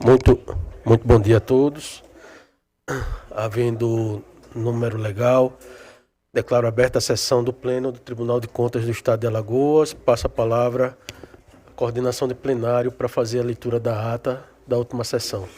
Muito, muito bom dia a todos. Havendo número legal, declaro aberta a sessão do Pleno do Tribunal de Contas do Estado de Alagoas. Passo a palavra à coordenação de plenário para fazer a leitura da ata da última sessão.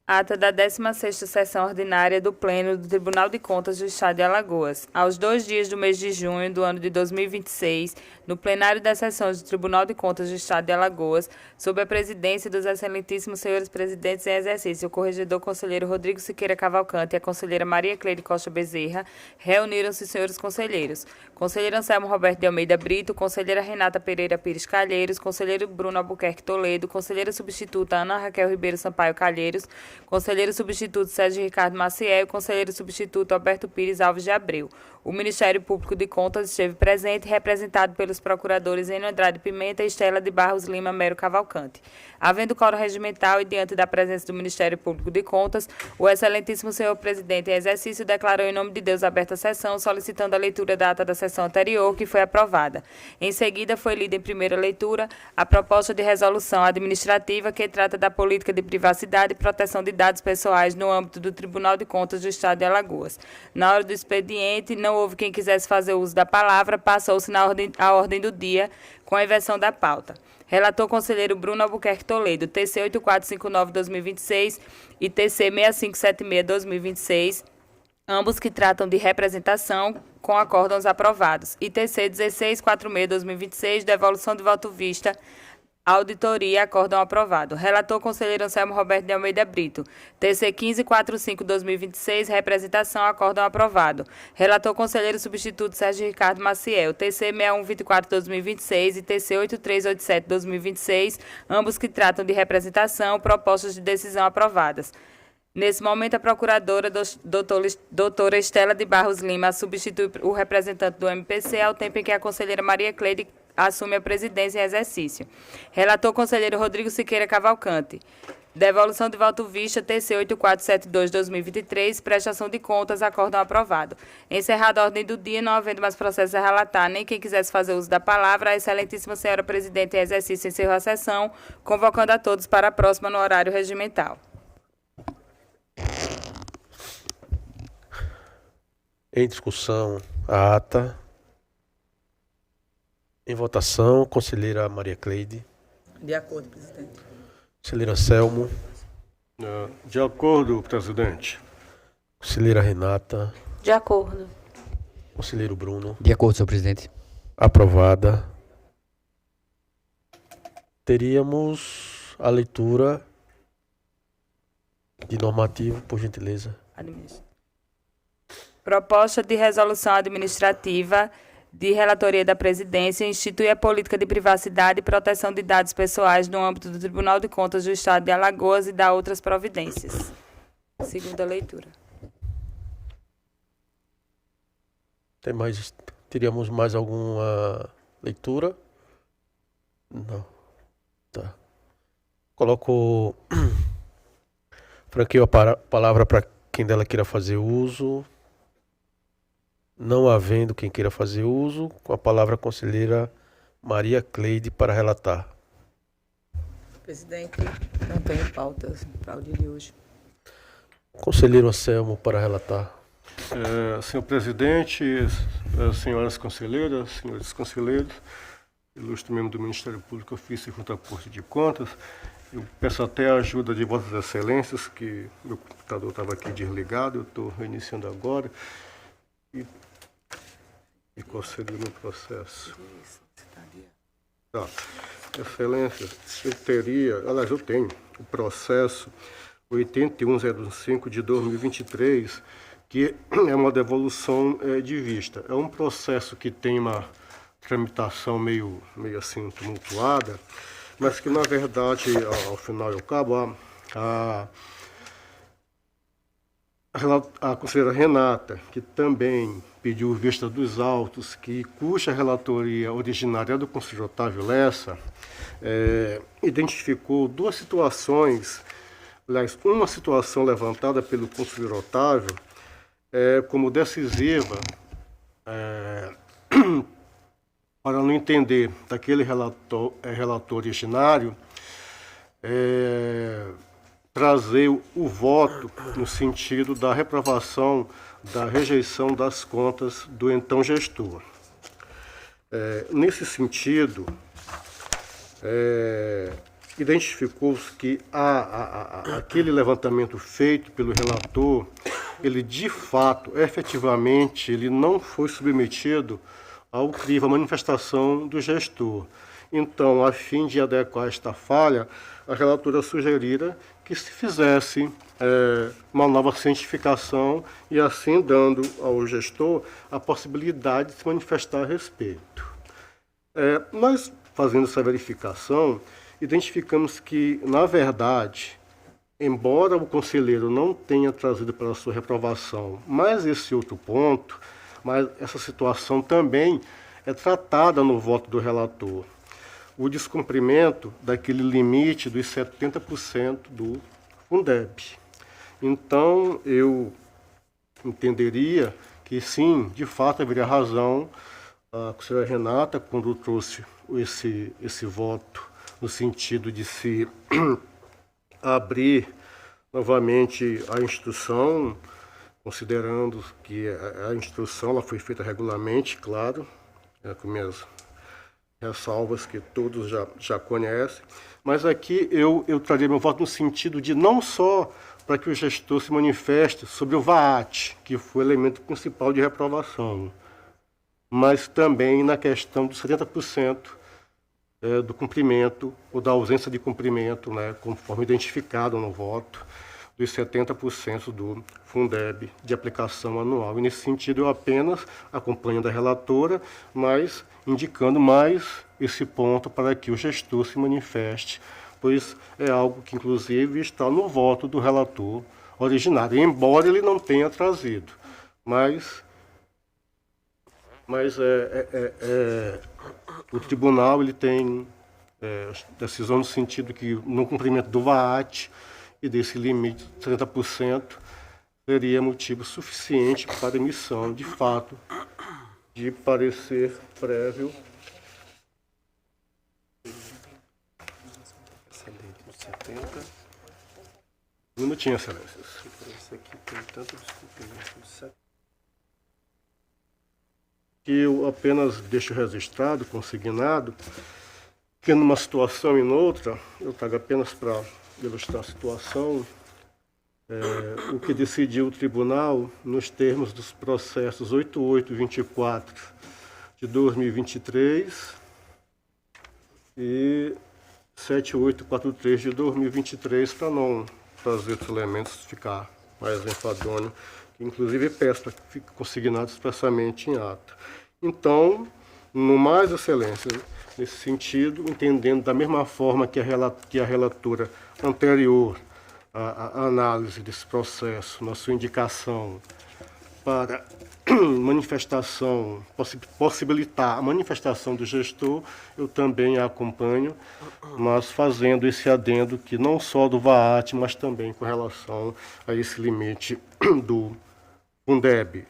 Ata da 16ª Sessão Ordinária do Pleno do Tribunal de Contas do Estado de Alagoas. Aos 2 dias do mês de junho do ano de 2026, no plenário da sessão do Tribunal de Contas do Estado de Alagoas, sob a presidência dos excelentíssimos senhores presidentes em exercício, o corregedor conselheiro Rodrigo Siqueira Cavalcante e a conselheira Maria Cleide Costa Bezerra, reuniram-se os senhores conselheiros: conselheiro Anselmo Roberto de Almeida Brito, conselheira Renata Pereira Pires Calheiros, conselheiro Bruno Albuquerque Toledo, conselheira substituta Ana Raquel Ribeiro Sampaio Calheiros, conselheiro substituto Sérgio Ricardo Maciel e conselheiro substituto Alberto Pires Alves de Abreu. O Ministério Público de Contas esteve presente, representado pelos procuradores Enio Andrade Pimenta e Estela de Barros Lima Mero Cavalcante. Havendo quórum regimental e diante da presença do Ministério Público de Contas, o excelentíssimo senhor presidente em exercício declarou em nome de Deus aberta a sessão, solicitando a leitura da ata da sessão anterior, que foi aprovada. Em seguida, foi lida em primeira leitura a proposta de resolução administrativa que trata da política de privacidade e proteção de dados pessoais no âmbito do Tribunal de Contas do Estado de Alagoas. Na hora do expediente, não houve quem quisesse fazer uso da palavra, passou-se a ordem do dia com a inversão da pauta. Relator conselheiro Bruno Albuquerque Toledo, TC 8459/2026 e TC 6576/2026, ambos que tratam de representação, com acórdãos aprovados. E TC 1646/2026, devolução de voto vista, auditoria, acórdão aprovado. Relator conselheiro Anselmo Roberto de Almeida Brito, TC 1545/2026, representação, acórdão aprovado. Relator conselheiro substituto Sérgio Ricardo Maciel, TC 6124/2026 e TC 8387/2026, ambos que tratam de representação, propostas de decisão aprovadas. Nesse momento, a procuradora doutora Estela de Barros Lima substitui o representante do MPC, ao tempo em que a conselheira Maria Cleide assume a presidência em exercício. Relator conselheiro Rodrigo Siqueira Cavalcante. Devolução de voto vista, TC 8472/2023, prestação de contas, acórdão aprovado. Encerrada a ordem do dia, não havendo mais processos a relatar, nem quem quisesse fazer uso da palavra, a excelentíssima senhora presidente em exercício encerrou a sessão, convocando a todos para a próxima no horário regimental. Em discussão, a ata. Em votação, conselheira Maria Cleide. De acordo, presidente. Conselheiro Anselmo. De acordo, presidente. Conselheira Renata. De acordo. Conselheiro Bruno. De acordo, senhor presidente. Aprovada. Teríamos a leitura de normativo, por gentileza. Proposta de resolução administrativa de relatoria da presidência institui a política de privacidade e proteção de dados pessoais no âmbito do Tribunal de Contas do Estado de Alagoas e dá outras providências. Segunda leitura. Teríamos mais alguma leitura? Não. Tá. Coloco. Franqueio a palavra para quem dela queira fazer uso. Não havendo quem queira fazer uso, com a palavra a conselheira Maria Cleide para relatar. Presidente, não tenho pautas para o dia de hoje. Conselheiro Anselmo para relatar. Senhor presidente, senhoras conselheiras, senhores conselheiros, ilustre membro do Ministério Público, ofício e contraporte de contas, eu peço até a ajuda de vossas excelências, que meu computador estava aqui desligado, eu estou reiniciando agora, e conceder no processo. Tá. Excelência, eu tenho o processo 8105 de 2023, que é uma devolução de vista. É um processo que tem uma tramitação meio assim tumultuada, mas que, na verdade, ao final e ao cabo, a conselheira Renata, que também pediu vista dos autos, cuja relatoria originária é do conselheiro Otávio Lessa, identificou duas situações, aliás, uma situação levantada pelo conselheiro Otávio como decisiva para não entender daquele relator originário trazer o voto no sentido da reprovação, da rejeição das contas do então gestor. Nesse sentido, identificou-se que aquele levantamento feito pelo relator, ele de fato, efetivamente, ele não foi submetido ao crivo, à manifestação do gestor. Então, a fim de adequar esta falha, a relatora sugerira que se fizesse uma nova cientificação e assim dando ao gestor a possibilidade de se manifestar a respeito. Nós, fazendo essa verificação, identificamos que, na verdade, embora o conselheiro não tenha trazido para a sua reprovação mais esse outro ponto, mas essa situação também é tratada no voto do relator. O descumprimento daquele limite dos 70% do Fundeb. Então, eu entenderia que, sim, de fato, haveria razão a conselheira Renata, quando trouxe esse voto, no sentido de se abrir novamente a instrução, considerando que a instrução ela foi feita regularmente, claro, com minhas ressalvas que todos já conhecem, mas aqui eu traria meu voto no sentido de não só para que o gestor se manifeste sobre o VAT, que foi o elemento principal de reprovação, mas também na questão dos 70% do cumprimento ou da ausência de cumprimento, né, conforme identificado no voto, dos 70% do Fundeb de aplicação anual. E, nesse sentido, eu apenas acompanho da relatora, mas indicando mais esse ponto para que o gestor se manifeste, pois é algo que, inclusive, está no voto do relator originário, embora ele não tenha trazido. Mas o tribunal ele tem decisão no sentido que, no cumprimento do VAT e desse limite de 30%, seria motivo suficiente para emissão, de fato, de parecer prévio. Excelente, no 70. Um minutinho, excelências. Esse aqui tem tanto descumprimento do 70. Que eu apenas deixo registrado, consignado, que numa situação e noutra, eu trago apenas para ilustrar a situação, o que decidiu o tribunal nos termos dos processos 8824 de 2023 e 7843 de 2023, para não trazer os elementos, ficar mais enfadonho, que inclusive peço para que fique consignado expressamente em ata. Então, no mais, excelência, nesse sentido, entendendo da mesma forma que a relatora anterior à análise desse processo, na sua indicação para manifestação, possibilitar a manifestação do gestor, eu também a acompanho, mas fazendo esse adendo que não só do VAT, mas também com relação a esse limite do Fundeb.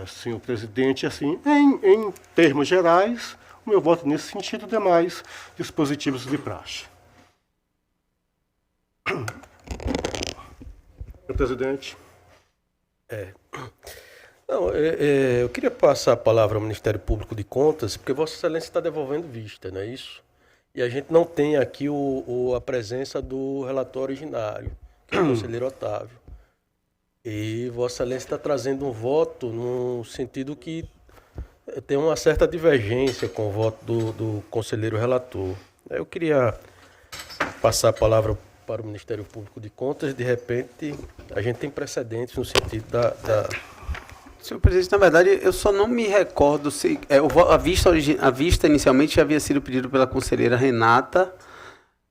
Senhor presidente, assim, em termos gerais, o meu voto nesse sentido, demais dispositivos de praxe. Senhor presidente. Não, eu queria passar a palavra ao Ministério Público de Contas, porque Vossa Excelência está devolvendo vista, não é isso? E a gente não tem aqui a presença do relator originário, que é o conselheiro Otávio. E Vossa Excelência está trazendo um voto no sentido que tem uma certa divergência com o voto do conselheiro relator. Eu queria passar a palavra para o Ministério Público de Contas. De repente, a gente tem precedentes no sentido da... Senhor presidente, na verdade, eu só não me recordo se... a vista inicialmente já havia sido pedido pela conselheira Renata,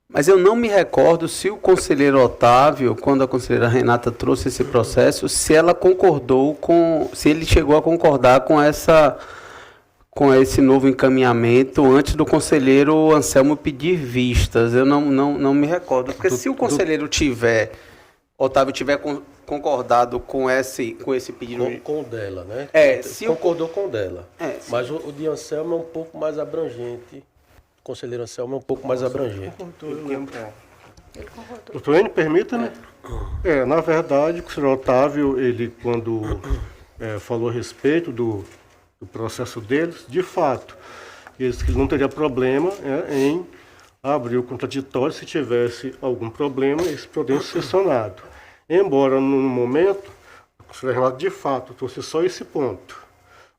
mas eu não me recordo se o conselheiro Otávio, quando a conselheira Renata trouxe esse processo, se ela concordou se ele chegou a concordar com esse novo encaminhamento antes do conselheiro Anselmo pedir vistas. Eu não me recordo, porque se o conselheiro Otávio tiver concordado com esse pedido... Com o dela, né? Concordou com o dela. Mas o de Anselmo é um pouco mais abrangente. O conselheiro Anselmo é um pouco mais abrangente. Eu lembro. Doutor N, permita-me? Na verdade, o senhor Otávio, ele quando falou a respeito do processo deles, de fato, ele disse que ele não teria problema em abrir o contraditório se tivesse algum problema, esse poderia ser sancionado. Embora, no momento, o conselheiro Renato, de fato, trouxe só esse ponto.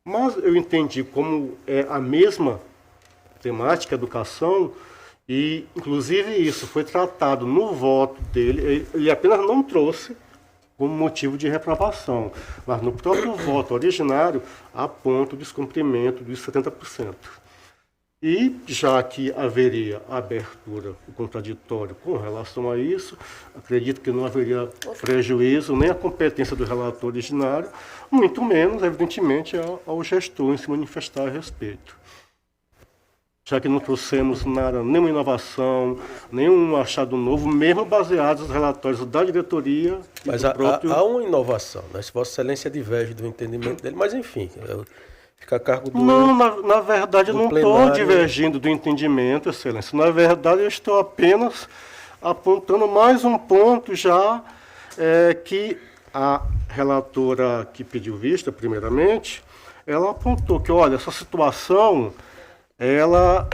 Mas eu entendi como é a mesma temática, educação, e, inclusive, isso foi tratado no voto dele, ele apenas não trouxe como motivo de reprovação, mas no próprio voto originário aponta o descumprimento dos 70%. E, já que haveria abertura, o contraditório com relação a isso, acredito que não haveria prejuízo nem à competência do relator originário, muito menos, evidentemente, ao gestor em se manifestar a respeito. Já que não trouxemos nada, nenhuma inovação, nenhum achado novo, mesmo baseados nos relatórios da diretoria. Mas há uma inovação, né? Se Vossa Excelência diverge do entendimento dele, mas enfim, fica a cargo do... Não, na verdade eu não estou divergindo do entendimento, Excelência. Na verdade eu estou apenas apontando mais um ponto já que a relatora que pediu vista, primeiramente, ela apontou que, olha, essa situação... ela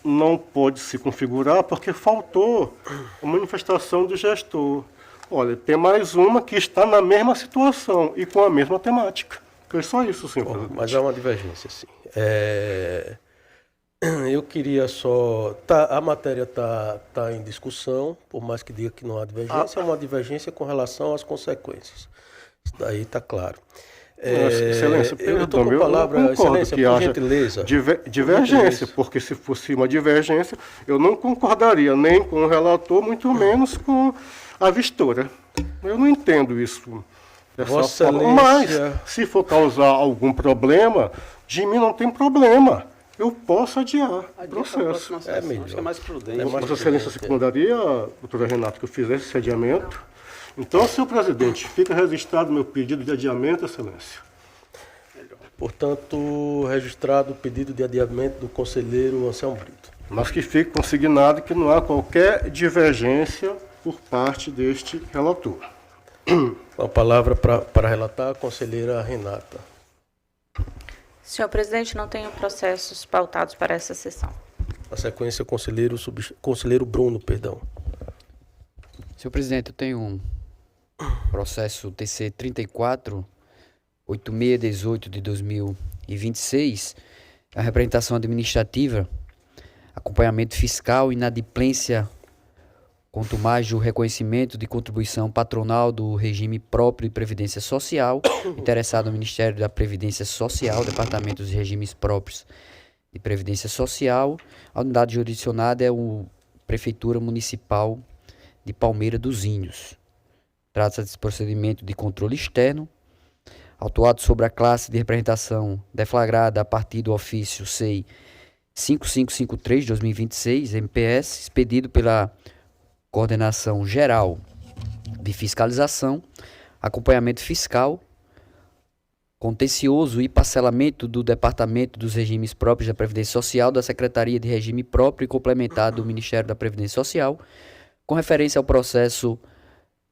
não pode se configurar porque faltou a manifestação do gestor. Olha, tem mais uma que está na mesma situação e com a mesma temática. Foi só isso, senhor presidente. Mas há uma divergência, sim. Eu queria só... a matéria está em discussão, por mais que diga que não há divergência, há uma divergência com relação às consequências. Isso daí está claro. Excelência, eu estou com a palavra, Excelência, que por gentileza. Divergência, porque se fosse uma divergência, eu não concordaria nem com o relator, muito menos com a vistora. Eu não entendo isso dessa forma. Mas, se for causar algum problema, de mim não tem problema. Eu posso adiar o processo. Melhor. Acho que é mais prudente. Vossa Excelência se incomodaria, doutora Renata, que eu fizesse esse adiamento? Então, senhor presidente, fica registrado meu pedido de adiamento, Excelência. Portanto, registrado o pedido de adiamento do conselheiro Anselmo Brito. Mas que fique consignado que não há qualquer divergência por parte deste relator. Com a palavra para relatar a conselheira Renata. Senhor presidente, não tenho processos pautados para essa sessão. Na sequência, conselheiro Bruno, perdão. Senhor presidente, eu tenho um processo TC 34-8618 de 2026, a representação administrativa, acompanhamento fiscal, inadimplência, quanto mais do reconhecimento de contribuição patronal do regime próprio de Previdência Social, interessado no Ministério da Previdência Social, Departamento dos Regimes Próprios de Previdência Social. A unidade jurisdicionada é a Prefeitura Municipal de Palmeira dos Índios. Trata-se desse procedimento de controle externo, autuado sobre a classe de representação deflagrada a partir do ofício SEI 5553 de 2026, MPS, expedido pela Coordenação Geral de Fiscalização, Acompanhamento Fiscal, Contencioso e Parcelamento do Departamento dos Regimes Próprios da Previdência Social, da Secretaria de Regime Próprio e Complementar do Ministério da Previdência Social, com referência ao processo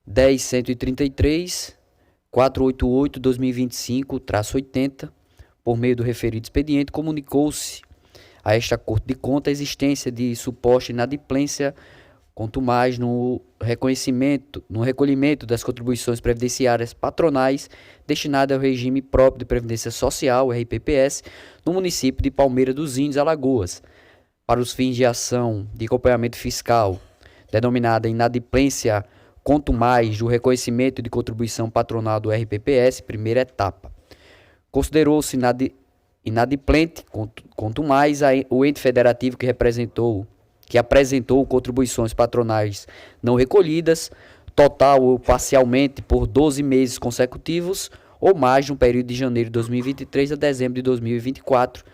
10.133.488/2025-80, por meio do referido expediente, comunicou-se a esta Corte de Contas a existência de suposta inadimplência, quanto mais no recolhimento das contribuições previdenciárias patronais destinadas ao regime próprio de Previdência Social, RPPS, no município de Palmeira dos Índios, Alagoas, para os fins de ação de acompanhamento fiscal, denominada inadimplência quanto mais do reconhecimento de contribuição patronal do RPPS, primeira etapa. Considerou-se inadimplente, quanto mais o ente federativo que apresentou contribuições patronais não recolhidas, total ou parcialmente por 12 meses consecutivos, ou mais no período de janeiro de 2023 a dezembro de 2024,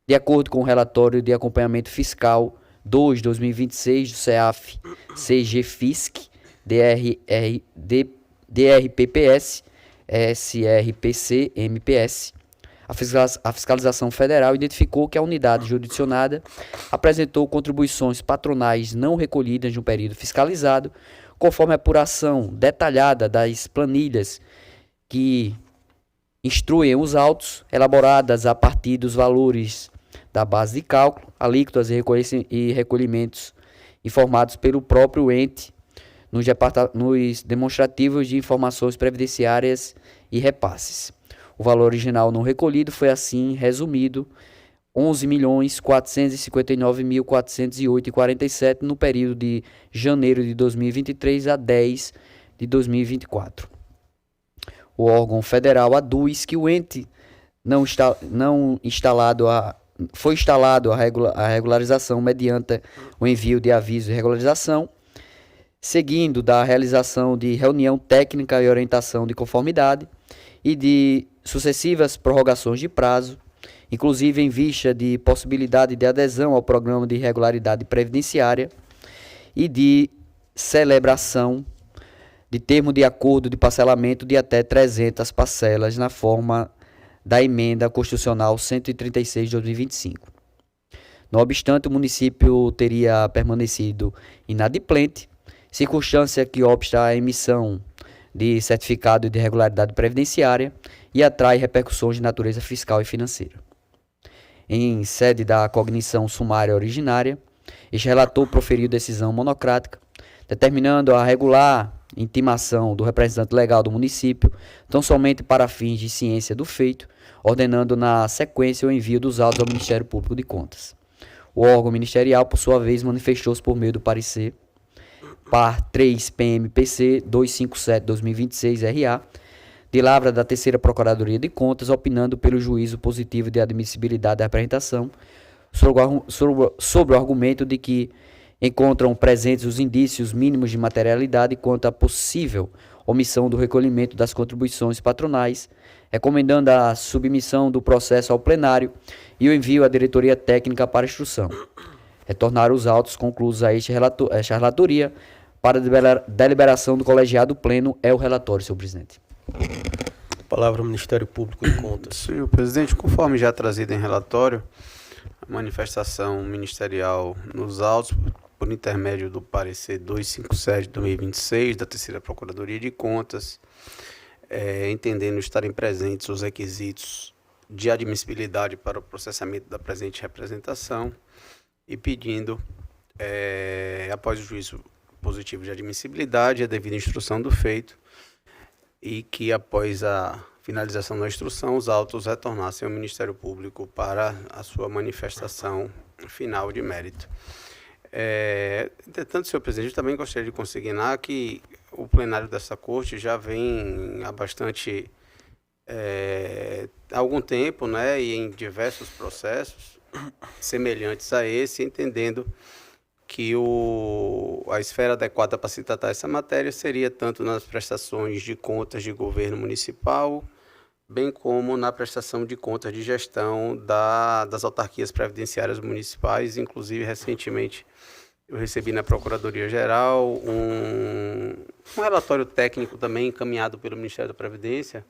de acordo com o relatório de acompanhamento fiscal 2/2026 do CEAF CGFISC, DRPPS, SRPC, MPS. A A fiscalização federal identificou que a unidade jurisdicionada apresentou contribuições patronais não recolhidas no período fiscalizado, conforme a apuração detalhada das planilhas que instruem os autos, elaboradas a partir dos valores da base de cálculo, alíquotas e recolhimentos informados pelo próprio ente nos demonstrativos de informações previdenciárias e repasses. O valor original não recolhido foi assim resumido: R$ 11.459.408,47 no período de janeiro de 2023 a 10 de 2024. O órgão federal aduz que o ente foi instalado a regularização mediante o envio de aviso de regularização, seguindo da realização de reunião técnica e orientação de conformidade e de sucessivas prorrogações de prazo, inclusive em vista de possibilidade de adesão ao programa de regularidade previdenciária e de celebração de termo de acordo de parcelamento de até 300 parcelas na forma da Emenda Constitucional 136 de 2025. Não obstante, o município teria permanecido inadimplente, circunstância que obsta à emissão de certificado de regularidade previdenciária e atrai repercussões de natureza fiscal e financeira. Em sede da cognição sumária originária, este relator proferiu decisão monocrática, determinando a regular intimação do representante legal do município, tão somente para fins de ciência do feito, ordenando na sequência o envio dos autos ao Ministério Público de Contas. O órgão ministerial, por sua vez, manifestou-se por meio do parecer par 3 PMPC 257/2026 RA, de lavra da Terceira Procuradoria de Contas, opinando pelo juízo positivo de admissibilidade da apresentação, sobre o argumento de que encontram presentes os indícios mínimos de materialidade quanto à possível omissão do recolhimento das contribuições patronais, recomendando a submissão do processo ao plenário e o envio à diretoria técnica para instrução. Retornar os autos conclusos a esta relatoria para deliberação do colegiado pleno é o relatório, senhor presidente. Palavra ao Ministério Público de Contas. Senhor presidente, conforme já trazido em relatório, a manifestação ministerial nos autos, por intermédio do parecer 257 de 2026 da Terceira Procuradoria de Contas, entendendo estarem presentes os requisitos de admissibilidade para o processamento da presente representação e pedindo, após o juízo positivo de admissibilidade, a devida instrução do feito e que, após a finalização da instrução, os autos retornassem ao Ministério Público para a sua manifestação final de mérito. Entretanto, senhor presidente, eu também gostaria de consignar que o plenário dessa corte já vem há bastante algum tempo, né, e em diversos processos semelhantes a esse, entendendo que a esfera adequada para se tratar essa matéria seria tanto nas prestações de contas de governo municipal, bem como na prestação de contas de gestão das autarquias previdenciárias municipais. Inclusive, recentemente, eu recebi na Procuradoria-Geral um relatório técnico também encaminhado pelo Ministério da Previdência,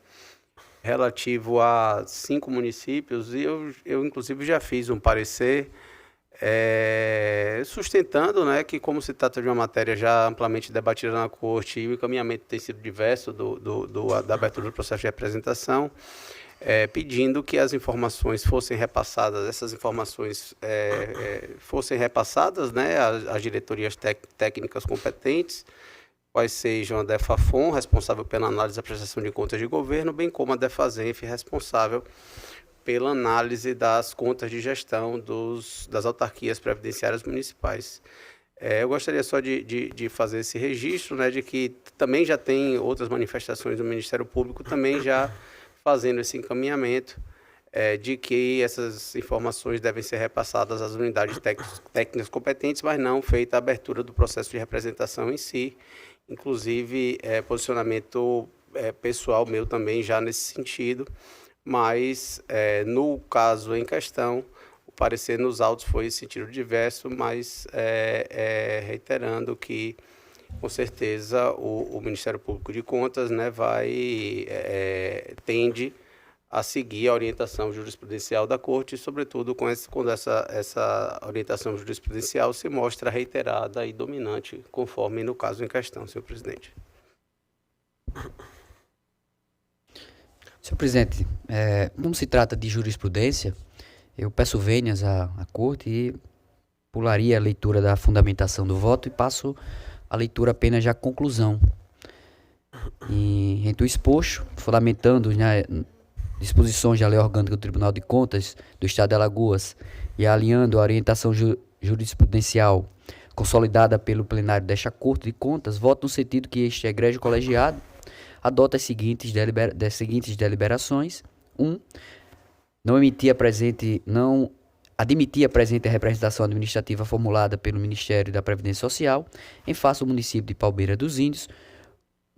relativo a 5 municípios, e eu inclusive já fiz um parecer sustentando, né, que, como se trata de uma matéria já amplamente debatida na Corte e o encaminhamento tem sido diverso da abertura do processo de representação, pedindo que as informações fossem repassadas, fossem repassadas, né, às diretorias técnicas competentes, quais sejam a DEFAFON, responsável pela análise da prestação de contas de governo, bem como a DEFASENF, responsável pela análise das contas de gestão das autarquias previdenciárias municipais. Eu gostaria só de fazer esse registro, né, de que também já tem outras manifestações do Ministério Público, também já fazendo esse encaminhamento, de que essas informações devem ser repassadas às unidades técnicas competentes, mas não feita a abertura do processo de representação em si. Inclusive, posicionamento pessoal meu também já nesse sentido, mas no caso em questão, o parecer nos autos foi em sentido diverso, mas reiterando que, com certeza, o Ministério Público de Contas, né, tende a seguir a orientação jurisprudencial da Corte, e, sobretudo, quando essa orientação jurisprudencial se mostra reiterada e dominante, conforme no caso em questão, senhor presidente. Senhor presidente, como se trata de jurisprudência, eu peço vênias à Corte e pularia a leitura da fundamentação do voto e passo a leitura apenas da conclusão. E, entre o exposto, fundamentando disposições da Lei Orgânica do Tribunal de Contas do Estado de Alagoas e alinhando a orientação jurisprudencial consolidada pelo plenário desta Corte de Contas, voto no sentido que este egrégio colegiado adota as seguintes deliberações. 1. Não admitir a presente representação administrativa formulada pelo Ministério da Previdência Social em face do município de Palmeira dos Índios,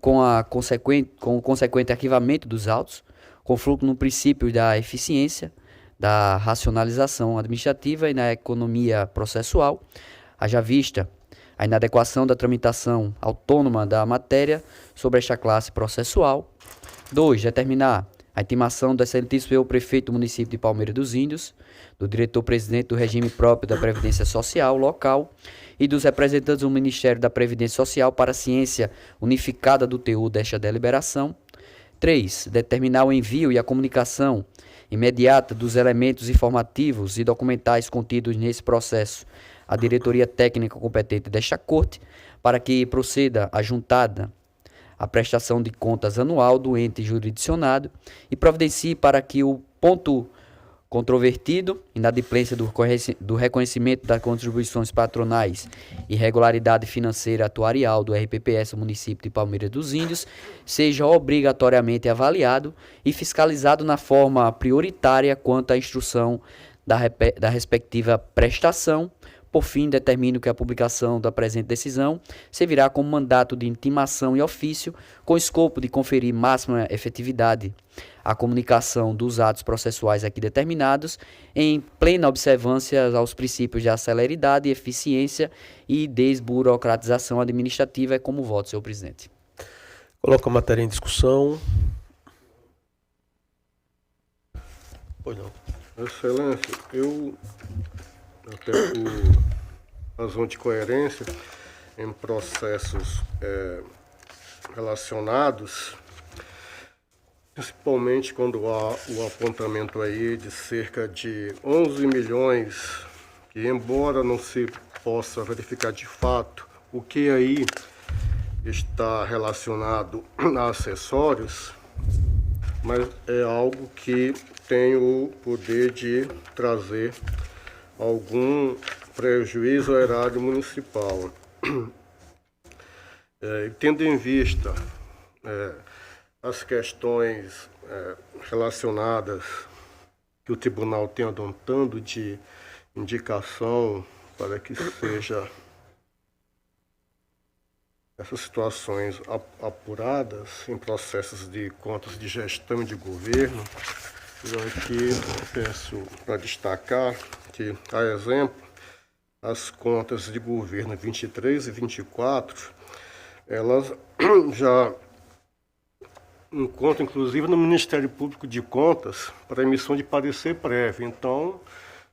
com o consequente arquivamento dos autos, conflito no princípio da eficiência, da racionalização administrativa e na economia processual, haja vista a inadequação da tramitação autônoma da matéria sobre esta classe processual. 2. Determinar a intimação do excelentíssimo senhor prefeito do município de Palmeira dos Índios, do diretor-presidente do regime próprio da Previdência Social local e dos representantes do Ministério da Previdência Social para a ciência unificada do teor desta deliberação. 3. Determinar o envio e a comunicação imediata dos elementos informativos e documentais contidos nesse processo à diretoria técnica competente desta Corte, para que proceda a juntada a prestação de contas anual do ente jurisdicionado e providencie para que o ponto controvertido, inadimplência do reconhecimento das contribuições patronais e regularidade financeira atuarial do RPPS do município de Palmeira dos Índios, seja obrigatoriamente avaliado e fiscalizado na forma prioritária quanto à instrução da respectiva prestação. Por fim, determino que a publicação da presente decisão servirá como mandato de intimação e ofício, com escopo de conferir máxima efetividade à comunicação dos atos processuais aqui determinados, em plena observância aos princípios de celeridade, eficiência e desburocratização administrativa. É como voto, senhor presidente. Coloco a matéria em discussão. Pois não. Excelência, eu até por razão de coerência em processos relacionados, principalmente quando há o apontamento aí de cerca de 11 milhões, que embora não se possa verificar de fato o que aí está relacionado a acessórios, mas é algo que tem o poder de trazer algum prejuízo ao erário municipal. Tendo em vista as questões relacionadas que o tribunal tem adotando de indicação para que seja essas situações apuradas em processos de contas de gestão e de governo, eu aqui peço para destacar que, a exemplo, as contas de governo 23 e 24, elas já encontram, inclusive, no Ministério Público de Contas, para emissão de parecer prévio. Então,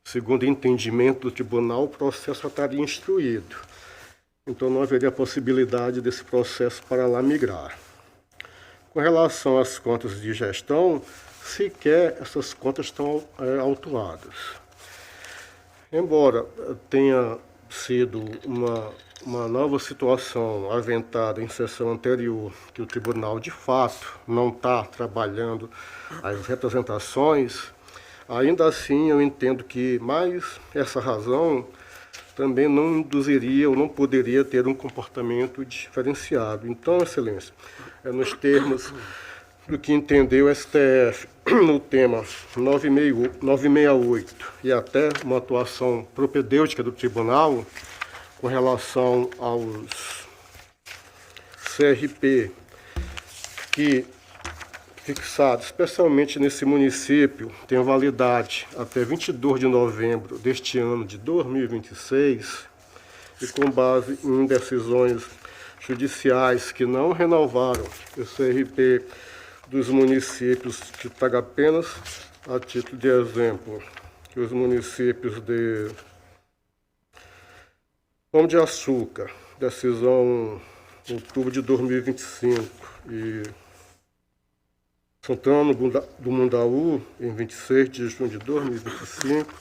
segundo o entendimento do tribunal, o processo já estaria instruído. Então, não haveria possibilidade desse processo para lá migrar. Com relação às contas de gestão, sequer essas contas estão autuadas. Embora tenha sido uma nova situação aventada em sessão anterior, que o tribunal de fato não está trabalhando as representações, ainda assim eu entendo que mais essa razão também não induziria ou não poderia ter um comportamento diferenciado. Então, Excelência, nos termos do que entendeu o STF no tema 968 e até uma atuação propedêutica do tribunal com relação aos CRP que fixados, especialmente nesse município, tem validade até 22 de novembro deste ano de 2026 e com base em decisões judiciais que não renovaram o CRP dos municípios, que trago apenas a título de exemplo, que os municípios de Pão de Açúcar, decisão em outubro de 2025, e Santana do Mundaú, em 26 de junho de 2025,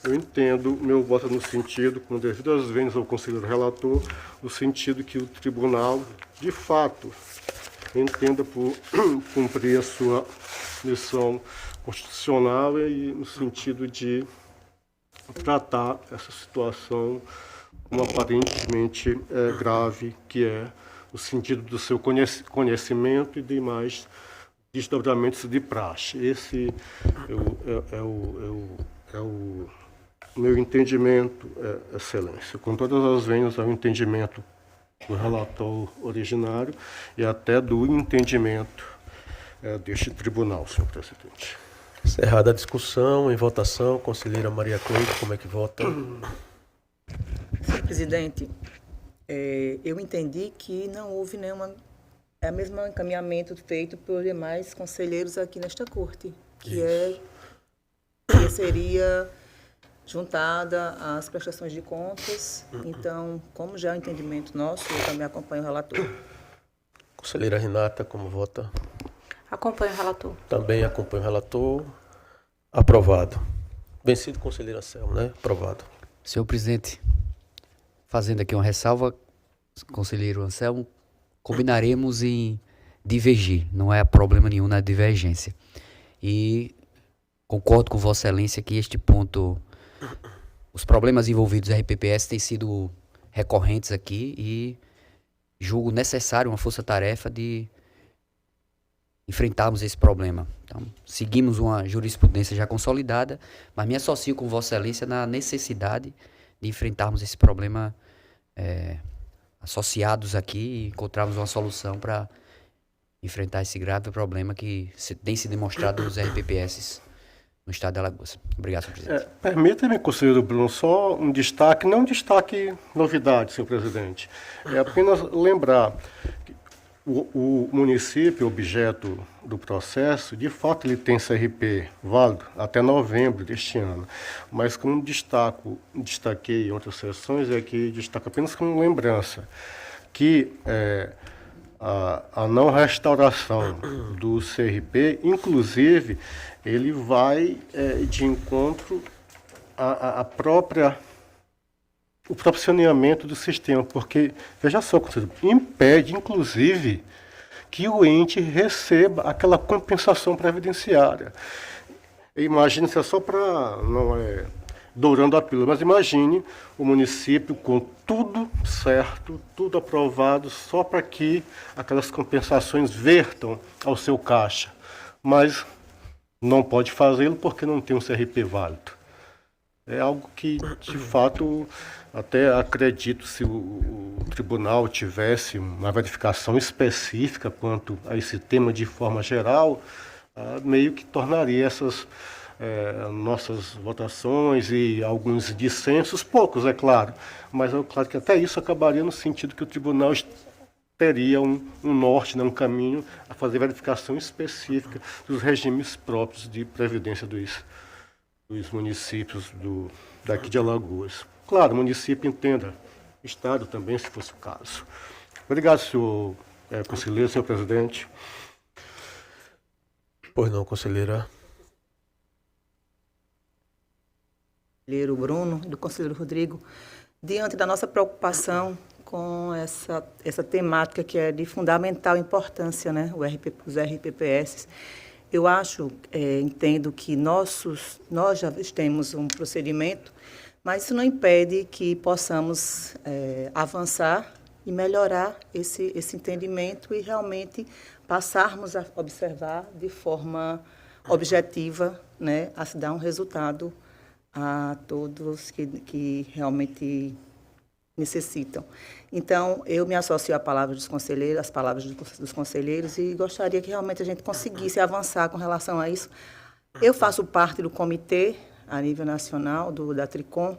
eu entendo, meu voto no sentido, com devidas vênias ao conselheiro relator, no sentido que o tribunal, de fato, entenda por cumprir a sua missão constitucional e no sentido de tratar essa situação como aparentemente grave, que é o sentido do seu conhecimento e demais desdobramentos de praxe. Esse é o meu entendimento, Excelência. Com todas as vênias ao entendimento do relator originário e até do entendimento deste tribunal, senhor presidente. Encerrada a discussão, em votação, conselheira Maria Cleide, como é que vota? Senhor presidente, eu entendi que não houve nenhuma... É o mesmo encaminhamento feito por demais conselheiros aqui nesta corte, que seria juntada às prestações de contas. Então, como já é o entendimento nosso, eu também acompanho o relator. Conselheira Renata, como vota? Acompanho o relator. Também acompanho o relator. Aprovado. Vencido, conselheiro Anselmo, né? Aprovado. Senhor presidente, fazendo aqui uma ressalva, conselheiro Anselmo, combinaremos em divergir, não é problema nenhum na divergência. E concordo com Vossa Excelência que este ponto, os problemas envolvidos no RPPS têm sido recorrentes aqui e julgo necessário uma força-tarefa de enfrentarmos esse problema. Então, seguimos uma jurisprudência já consolidada, mas me associo com Vossa Excelência na necessidade de enfrentarmos esse problema associados aqui e encontrarmos uma solução para enfrentar esse grave problema que tem se demonstrado nos RPPS no estado de Alagoas. Obrigado, senhor presidente. Permita-me, conselheiro Bruno, só um destaque, não um destaque novidade, senhor presidente. É apenas lembrar que o município, objeto do processo, de fato ele tem CRP válido até novembro deste ano, mas como destaquei em outras sessões, destaco apenas como lembrança, que a não restauração do CRP, inclusive, ele vai de encontro o próprio saneamento do sistema, porque, veja só, impede, inclusive, que o ente receba aquela compensação previdenciária. Imagine, se é só para, não é dourando a pílula, mas imagine o município com tudo certo, tudo aprovado, só para que aquelas compensações vertam ao seu caixa. Mas não pode fazê-lo porque não tem um CRP válido. É algo que, de fato, até acredito, se o tribunal tivesse uma verificação específica quanto a esse tema de forma geral, meio que tornaria essas nossas votações e alguns dissensos, poucos, é claro, mas é claro que até isso acabaria no sentido que o tribunal teria um norte, um caminho a fazer verificação específica dos regimes próprios de previdência dos municípios daqui de Alagoas. Claro, o município entenda, Estado também, se fosse o caso. Obrigado, senhor conselheiro, senhor presidente. Pois não, conselheira. Conselheiro Bruno e do conselheiro Rodrigo, diante da nossa preocupação com essa temática que é de fundamental importância, né, os RPPS, eu entendo que nós já temos um procedimento, mas isso não impede que possamos avançar e melhorar esse entendimento e realmente passarmos a observar de forma objetiva, né, a se dar um resultado a todos que realmente necessitam. Então, eu me associo à palavra dos conselheiros, às palavras dos conselheiros, e gostaria que realmente a gente conseguisse avançar com relação a isso. Eu faço parte do comitê, a nível nacional, da Tricom,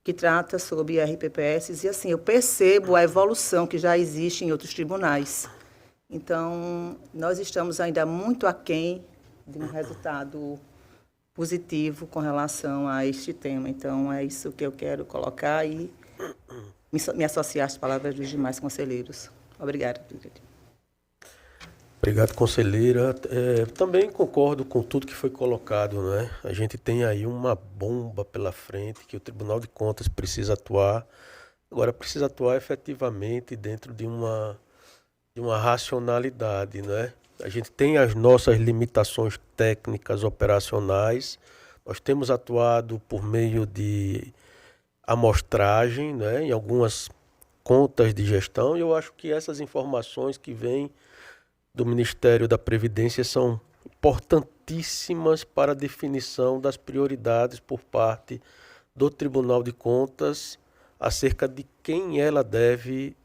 que trata sobre RPPS, e assim, eu percebo a evolução que já existe em outros tribunais. Então, nós estamos ainda muito aquém de um resultado positivo com relação a este tema. Então, é isso que eu quero colocar e me associar às palavras dos demais conselheiros. Obrigada, presidente. Obrigado, conselheira. Também concordo com tudo que foi colocado, né? A gente tem aí uma bomba pela frente que o Tribunal de Contas precisa atuar. Agora, precisa atuar efetivamente dentro de uma racionalidade, né? A gente tem as nossas limitações técnicas operacionais. Nós temos atuado por meio de amostragem, né, em algumas contas de gestão, e eu acho que essas informações que vêm do Ministério da Previdência são importantíssimas para a definição das prioridades por parte do Tribunal de Contas acerca de quem ela deve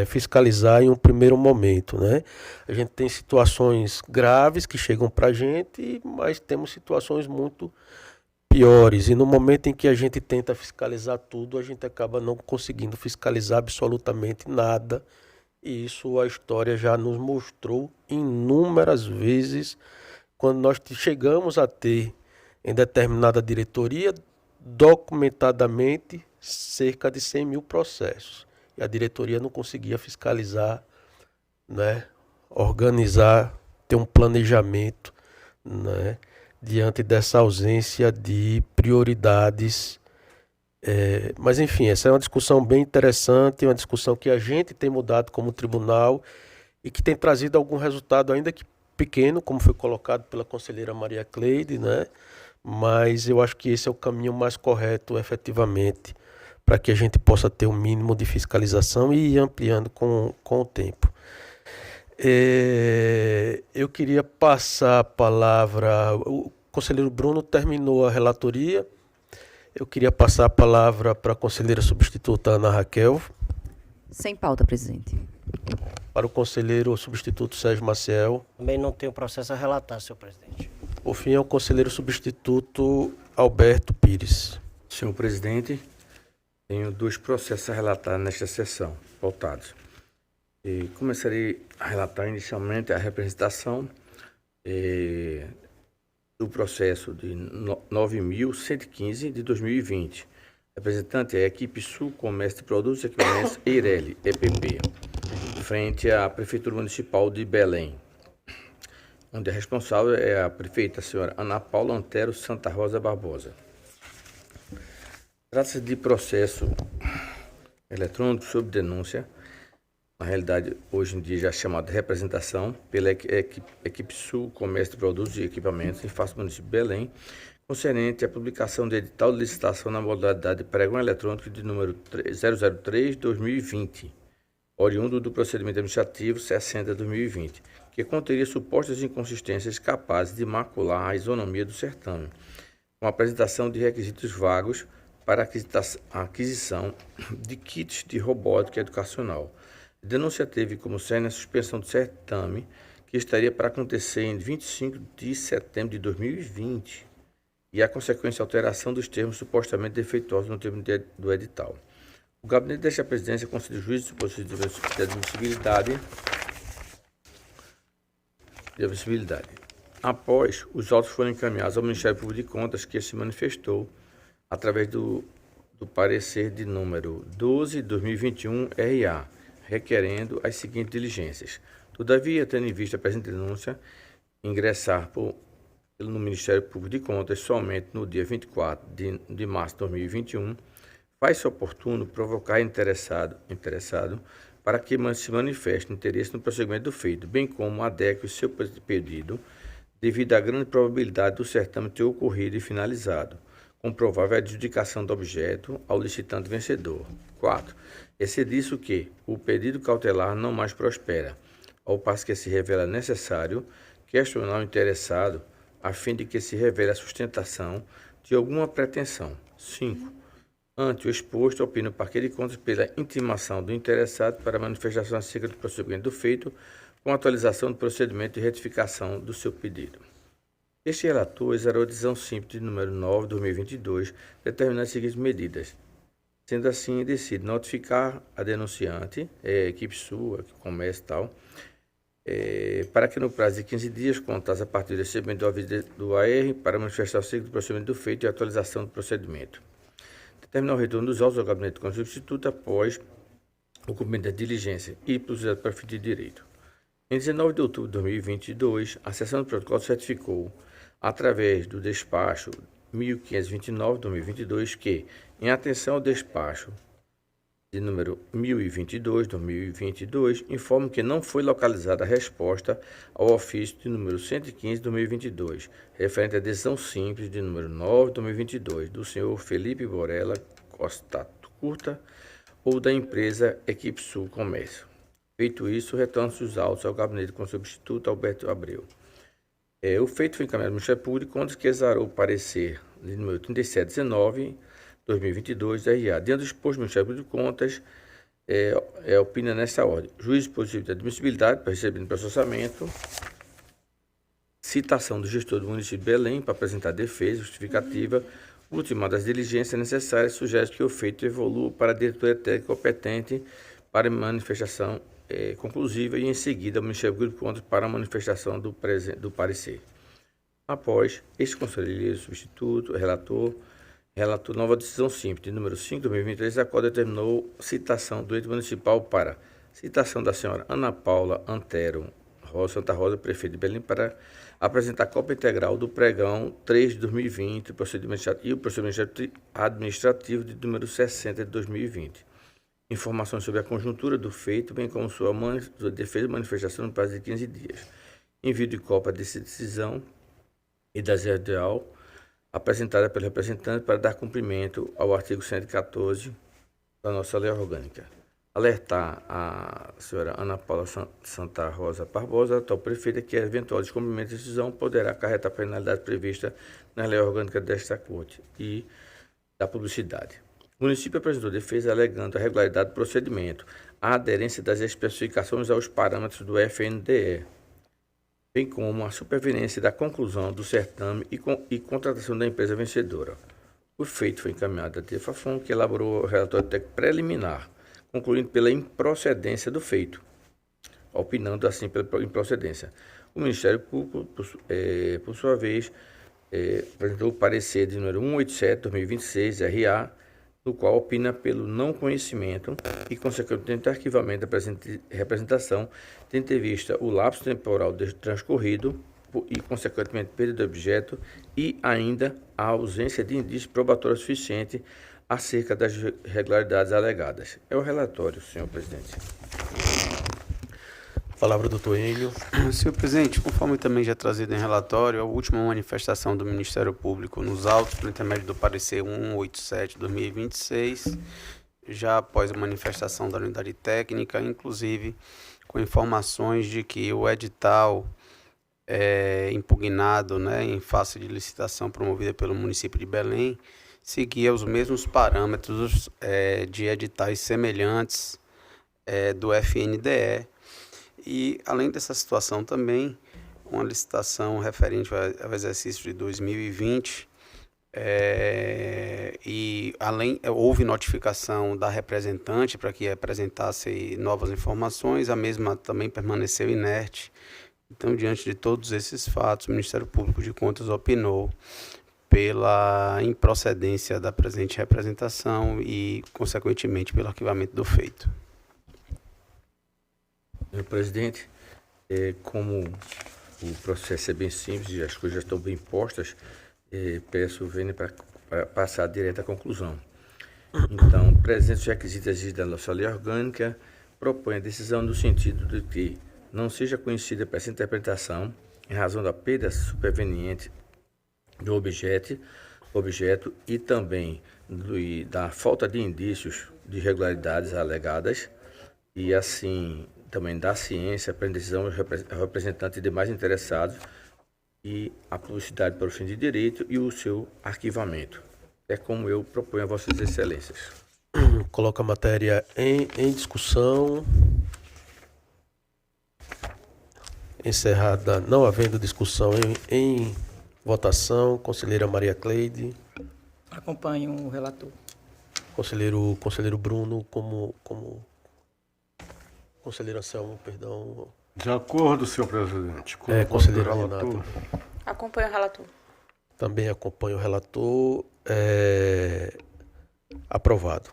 fiscalizar em um primeiro momento, né? A gente tem situações graves que chegam para a gente, mas temos situações muito piores. E no momento em que a gente tenta fiscalizar tudo, a gente acaba não conseguindo fiscalizar absolutamente nada. E isso a história já nos mostrou inúmeras vezes, quando nós chegamos a ter em determinada diretoria, documentadamente, cerca de 100 mil processos. E a diretoria não conseguia fiscalizar, né, organizar, ter um planejamento, né, diante dessa ausência de prioridades. Mas, enfim, essa é uma discussão bem interessante, uma discussão que a gente tem mudado como tribunal e que tem trazido algum resultado, ainda que pequeno, como foi colocado pela conselheira Maria Cleide, né? Mas eu acho que esse é o caminho mais correto, efetivamente, para que a gente possa ter um mínimo de fiscalização e ir ampliando com o tempo. Eu queria passar a palavra. O conselheiro Bruno terminou a relatoria. Eu queria passar a palavra para a conselheira substituta Ana Raquel. Sem pauta, presidente. Para o conselheiro substituto Sérgio Maciel. Também não tenho processo a relatar, senhor presidente. Por fim, é o conselheiro substituto Alberto Pires. Senhor presidente, tenho 2 processos a relatar nesta sessão, pautados. E começarei a relatar inicialmente a representação do processo de 9.115 de 2020. Representante é a equipe Sul Comércio de Produtos e Equipamentos Eireli, EPP, frente à Prefeitura Municipal de Belém, onde a responsável é a prefeita, a senhora Ana Paula Antero Santa Rosa Barbosa. Trata-se de processo eletrônico sob denúncia, na realidade, hoje em dia já chamado de representação, pela equipe Sul Comércio de Produtos e Equipamentos em face do município de Belém, concernente à publicação de edital de licitação na modalidade de pregão eletrônico de número 003/2020, oriundo do procedimento administrativo 60/2020, que conteria supostas inconsistências capazes de macular a isonomia do certame, com a apresentação de requisitos vagos para a aquisição de kits de robótica educacional. A denúncia teve como cerne a suspensão do certame, que estaria para acontecer em 25 de setembro de 2020, e a consequente alteração dos termos supostamente defeituosos no termo do edital. O gabinete desta presidência concedeu juízo de suposição de admissibilidade. Após, os autos foram encaminhados ao Ministério Público de Contas, que se manifestou através do parecer de número 12/2021 RA, requerendo as seguintes diligências. Todavia, tendo em vista a presente denúncia, ingressar no Ministério Público de Contas somente no dia 24 de março de 2021, faz-se oportuno provocar interessado para que se manifeste interesse no prosseguimento do feito, bem como adeque o seu pedido, devido à grande probabilidade do certame ter ocorrido e finalizado, com provável adjudicação do objeto ao licitante vencedor. 4. Excediço que o pedido cautelar não mais prospera, ao passo que se revela necessário questionar o interessado a fim de que se revele a sustentação de alguma pretensão. 5. Ante o exposto, opino o parquet de contas pela intimação do interessado para manifestação acerca do procedimento do feito, com atualização do procedimento de retificação do seu pedido. Este relator exarou a decisão simples de número 9/2022, determinando as seguintes medidas. Sendo assim, decide notificar a denunciante, equipe sua, comércio e tal, para que no prazo de 15 dias, contados a partir do recebimento do aviso do AR, para manifestar o ciclo do procedimento do feito e atualização do procedimento. Determinar o retorno dos autos ao gabinete com substituto após o cumprimento da diligência e procedimento para fim de direito. Em 19 de outubro de 2022, a seção do protocolo certificou, através do despacho 1529-2022, que, em atenção ao despacho de número 1022-2022, informo que não foi localizada a resposta ao ofício de número 115-2022, referente à decisão simples de número 9-2022, do senhor Felipe Borella Costa Curta, ou da empresa Equipe Sul Comércio. Feito isso, retorna-se os autos ao gabinete com substituto Alberto Abreu. O feito foi encaminhado ao Ministério Público de Contas, que exarou o parecer de número 3719-2022 da RA. Diante do exposto do Ministério Público de Contas, opina nessa ordem. Juízo positivo de admissibilidade para recebimento do processamento. Citação do gestor do município de Belém para apresentar defesa justificativa. Ultima das diligências necessárias, sugere que o feito evolua para a diretoria técnica competente para manifestação conclusiva e, em seguida, ao Ministério Público de Contas para a manifestação do parecer. Após, este conselheiro substituto, relator nova decisão simples, de número 5/2023, a qual determinou citação do ente municipal para citação da senhora Ana Paula Antero Santa Rosa, prefeito de Belém, para apresentar cópia integral do pregão 3 de 2020 e o procedimento administrativo de número 60 de 2020. Informações sobre a conjuntura do feito, bem como sua defesa e manifestação no prazo de 15 dias. Envio de cópia dessa decisão e da ZDAL apresentada pelo representante para dar cumprimento ao artigo 114 da nossa lei orgânica. Alertar a senhora Ana Paula Santa Rosa Barbosa, atual prefeita, que eventual descumprimento de decisão poderá acarretar a penalidade prevista na lei orgânica desta Corte e da publicidade. O município apresentou defesa alegando a regularidade do procedimento, a aderência das especificações aos parâmetros do FNDE, bem como a superveniência da conclusão do certame e contratação da empresa vencedora. O feito foi encaminhado à TFAFON, que elaborou o relatório técnico preliminar, concluindo pela improcedência do feito, opinando assim pela improcedência. O Ministério Público, por sua vez, apresentou o parecer de número 187/2026, RA, no qual opina pelo não conhecimento e, consequentemente, arquivamento da presente representação, tendo em vista o lapso temporal transcorrido e, consequentemente, perda de objeto e ainda a ausência de indício probatório suficiente acerca das irregularidades alegadas. É o relatório, senhor presidente. Palavra do doutor Enio. Senhor presidente, conforme também já trazido em relatório, a última manifestação do Ministério Público nos autos, por intermédio do parecer 187/2026, já após a manifestação da unidade técnica, inclusive com informações de que o edital impugnado, em face de licitação promovida pelo município de Belém, seguia os mesmos parâmetros de editais semelhantes do FNDE. E, além dessa situação também, uma licitação referente ao exercício de 2020, houve notificação da representante para que apresentasse novas informações, a mesma também permaneceu inerte. Então, diante de todos esses fatos, o Ministério Público de Contas opinou pela improcedência da presente representação e, consequentemente, pelo arquivamento do feito. Senhor presidente, como o processo é bem simples e as coisas já estão bem postas, peço o Vênia para passar direto à conclusão. Então, presentes os requisitos exigidos da nossa lei orgânica, propõe a decisão no sentido de que não seja conhecida para essa interpretação, em razão da perda superveniente do objeto e também da falta de indícios de irregularidades alegadas, e assim também da ciência para a decisão dos representantes e demais interessados e a publicidade para o fim de direito e o seu arquivamento. É como eu proponho a vossas excelências. Coloca a matéria em discussão. Encerrada, não havendo discussão, em votação. Conselheira Maria Cleide. Acompanho o relator. Conselheiro Bruno, como conselheiro Anselmo, perdão. De acordo, senhor presidente. Com o Conselheiro relator. Renato. Acompanho o relator. Também acompanho o relator. Aprovado.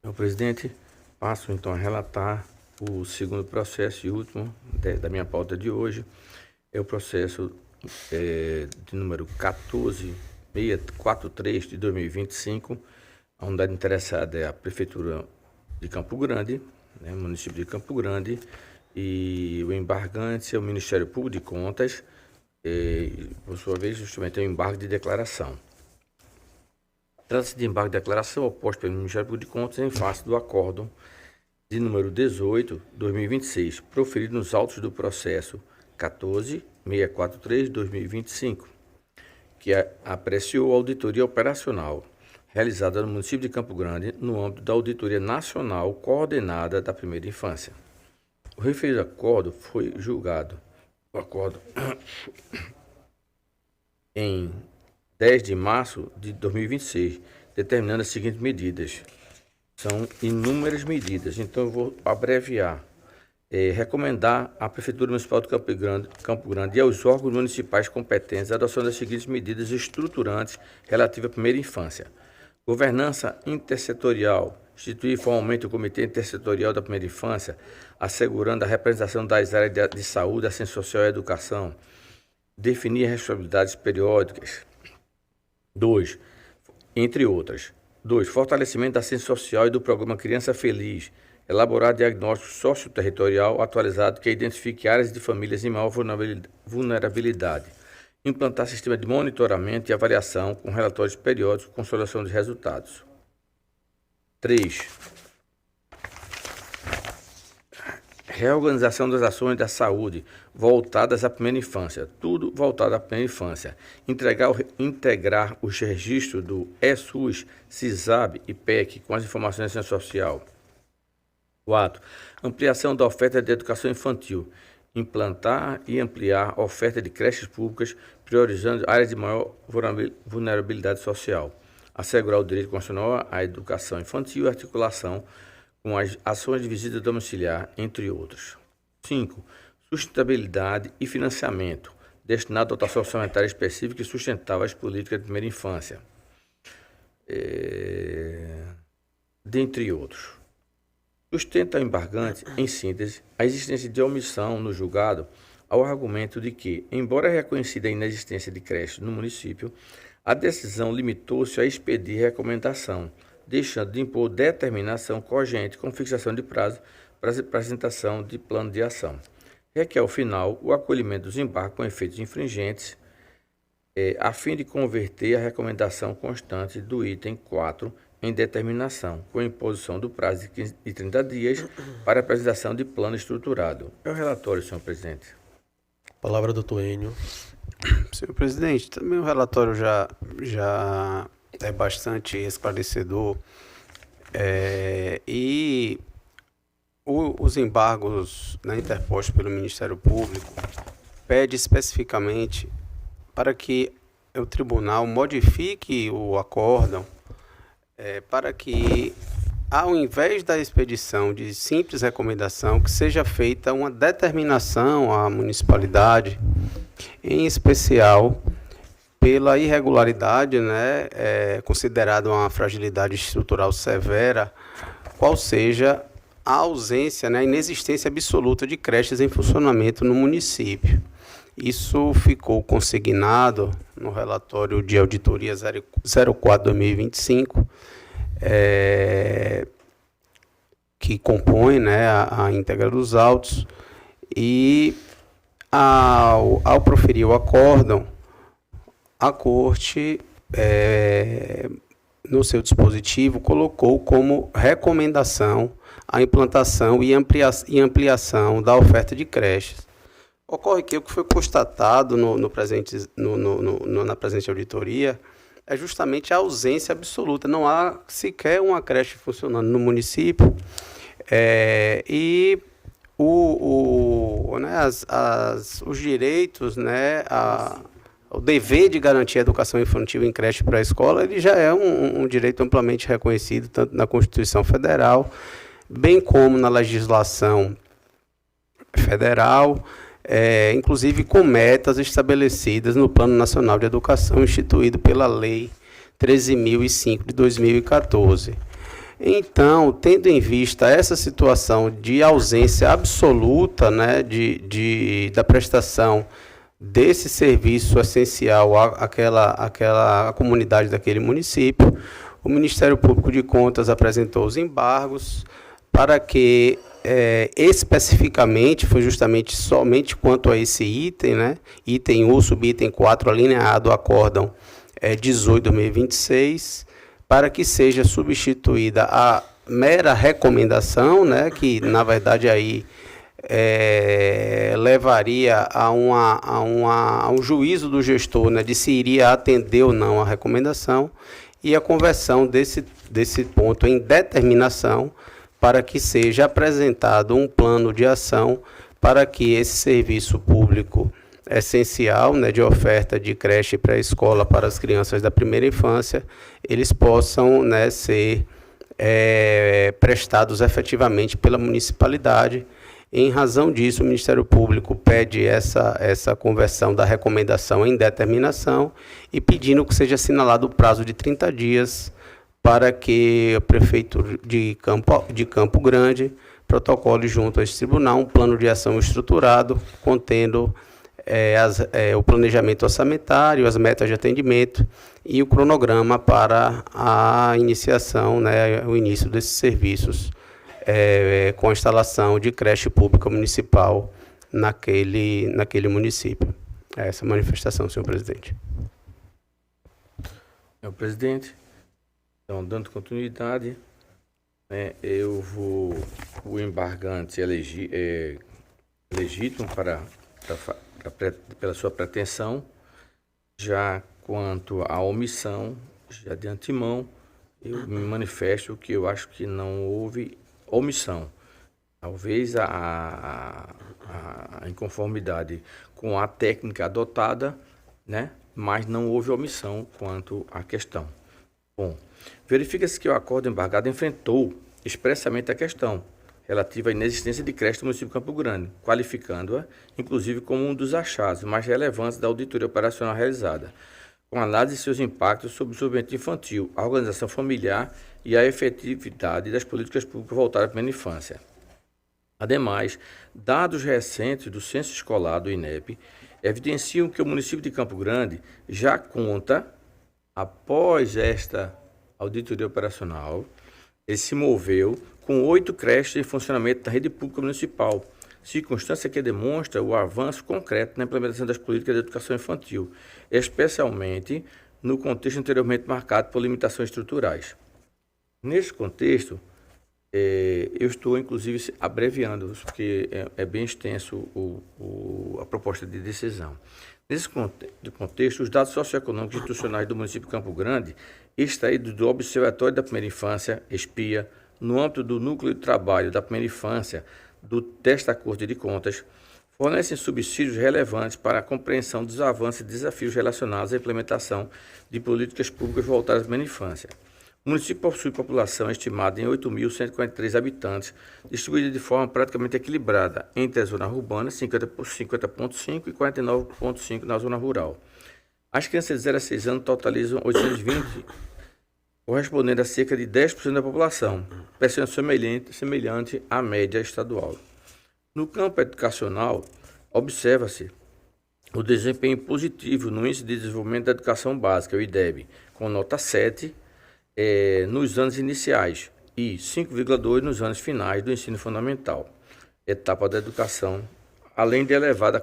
Senhor presidente, passo então a relatar o segundo processo e último da minha pauta de hoje. É o processo de número 14643 de 2025. A unidade interessada é a Prefeitura de Campo Grande, né, município de Campo Grande, e o embargante é o Ministério Público de Contas, e, por sua vez, justamente é o embargo de declaração. Trata-se de embargo de declaração oposto pelo Ministério Público de Contas em face do acórdão de número 18, 2026, proferido nos autos do processo 14643, 2025, que apreciou a auditoria operacional realizada no município de Campo Grande no âmbito da Auditoria Nacional Coordenada da Primeira Infância. O referido acordo foi julgado, em 10 de março de 2026, determinando as seguintes medidas. São inúmeras medidas, então eu vou abreviar. Recomendar à Prefeitura Municipal de Campo Grande e aos órgãos municipais competentes a adoção das seguintes medidas estruturantes relativas à primeira infância. Governança intersetorial. Instituir formalmente o Comitê Intersetorial da Primeira Infância, assegurando a representação das áreas de saúde, assistência social e educação. Definir responsabilidades periódicas. 2. Entre outras. 2. Fortalecimento da assistência social e do programa Criança Feliz. Elaborar diagnóstico socioterritorial atualizado que identifique áreas de famílias em maior vulnerabilidade. Implantar sistema de monitoramento e avaliação com relatórios periódicos com consolidação dos resultados. 3. Reorganização das ações da saúde voltadas à primeira infância. Tudo voltado à primeira infância. Integrar os registros do ESUS, CISAB e PEC com as informações de assistência social. 4. Ampliação da oferta de educação infantil. Implantar e ampliar a oferta de creches públicas, priorizando áreas de maior vulnerabilidade social. Assegurar o direito constitucional à educação infantil e articulação com as ações de visita domiciliar, entre outros. 5. Sustentabilidade e financiamento, destinado à dotação orçamentária específica e sustentável às políticas de primeira infância. Dentre outros. Sustenta o embargante, em síntese, a existência de omissão no julgado ao argumento de que, embora reconhecida a inexistência de creche no município, a decisão limitou-se a expedir recomendação, deixando de impor determinação cogente com fixação de prazo para a apresentação de plano de ação. Requer, ao final, o acolhimento dos embargos com efeitos infringentes, a fim de converter a recomendação constante do item 4 em determinação, com imposição do prazo de 30 dias para a apresentação de plano estruturado. É o relatório, senhor presidente. Palavra do doutor Enio. Senhor presidente, também o relatório já é bastante esclarecedor e os embargos, né, interpostos pelo Ministério Público pede especificamente para que o tribunal modifique o acórdão para que, ao invés da expedição de simples recomendação, que seja feita uma determinação à municipalidade, em especial pela irregularidade, né, considerada uma fragilidade estrutural severa, qual seja a ausência, né, a inexistência absoluta de creches em funcionamento no município. Isso ficou consignado no relatório de auditoria 04/2025, que compõe, né, a íntegra dos autos, e ao proferir o acórdão, a Corte, no seu dispositivo, colocou como recomendação a implantação e ampliação da oferta de creches. Ocorre que o que foi constatado na presente auditoria é justamente a ausência absoluta. Não há sequer uma creche funcionando no município, e os direitos, né, o dever de garantir a educação infantil em creche e pré-escola, ele já é um direito amplamente reconhecido, tanto na Constituição Federal, bem como na legislação federal, inclusive com metas estabelecidas no Plano Nacional de Educação, instituído pela Lei 13.005 de 2014. Então, tendo em vista essa situação de ausência absoluta, né, da prestação desse serviço essencial àquela comunidade daquele município, o Ministério Público de Contas apresentou os embargos para que, especificamente, foi justamente somente quanto a esse item, né, item 1, subitem 4, alineado ao acórdão 18/2026, para que seja substituída a mera recomendação, né, que, na verdade, aí levaria a um juízo do gestor, né, de se iria atender ou não a recomendação, e a conversão desse ponto em determinação, para que seja apresentado um plano de ação para que esse serviço público essencial, né, de oferta de creche e pré-escola para as crianças da primeira infância, eles possam, né, ser prestados efetivamente pela municipalidade. Em razão disso, o Ministério Público pede essa conversão da recomendação em determinação e pedindo que seja assinalado o prazo de 30 dias para que o prefeito de Campo Grande protocole junto a esse tribunal um plano de ação estruturado, contendo o planejamento orçamentário, as metas de atendimento e o cronograma para a iniciação, né, o início desses serviços, com a instalação de creche pública municipal naquele município. Essa manifestação, senhor presidente. Senhor presidente, então, dando continuidade, o embargante é legítimo pela sua pretensão, já quanto à omissão, já de antemão, eu me manifesto que eu acho que não houve omissão. Talvez a inconformidade com a técnica adotada, né, mas não houve omissão quanto à questão. Bom, verifica-se que o acordo embargado enfrentou expressamente a questão relativa à inexistência de creche no município de Campo Grande, qualificando-a, inclusive, como um dos achados mais relevantes da auditoria operacional realizada, com análise de seus impactos sobre o desenvolvimento infantil, a organização familiar e a efetividade das políticas públicas voltadas à primeira infância. Ademais, dados recentes do Censo Escolar do INEP evidenciam que o município de Campo Grande já conta, após esta auditoria operacional, ele se moveu com 8 creches em funcionamento da rede pública municipal, circunstância que demonstra o avanço concreto na implementação das políticas de educação infantil, especialmente no contexto anteriormente marcado por limitações estruturais. Neste contexto, eu estou, inclusive, abreviando, porque é bem extenso a proposta de decisão. Nesse contexto, os dados socioeconômicos e institucionais do município de Campo Grande, extraídos do Observatório da Primeira Infância, ESPIA, no âmbito do Núcleo de Trabalho da Primeira Infância desta Corte de Contas, fornecem subsídios relevantes para a compreensão dos avanços e desafios relacionados à implementação de políticas públicas voltadas à primeira infância. O município possui população estimada em 8.143 habitantes, distribuída de forma praticamente equilibrada entre a zona urbana, 50,5 e 49,5 na zona rural. As crianças de 0 a 6 anos totalizam 820, correspondendo a cerca de 10% da população, percentual semelhante à média estadual. No campo educacional, observa-se o desempenho positivo no Índice de Desenvolvimento da Educação Básica, o IDEB, com nota 7 nos anos iniciais e 5,2 nos anos finais do ensino fundamental, etapa da educação, além de elevada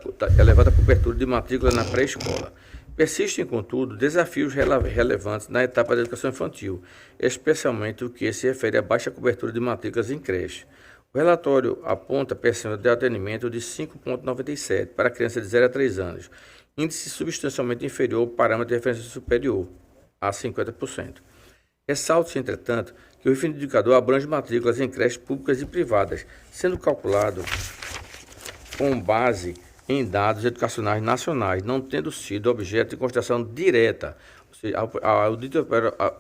cobertura de matrícula na pré-escola. Persistem, contudo, desafios relevantes na etapa da educação infantil, especialmente o que se refere à baixa cobertura de matrículas em creche. O relatório aponta percentual de atendimento de 5,97 para crianças de 0 a 3 anos, índice substancialmente inferior ao parâmetro de referência superior, a 50%. Ressalta-se, entretanto, que o referido indicador abrange matrículas em creches públicas e privadas, sendo calculado com base em dados educacionais nacionais, não tendo sido objeto de consideração direta. Ou seja, a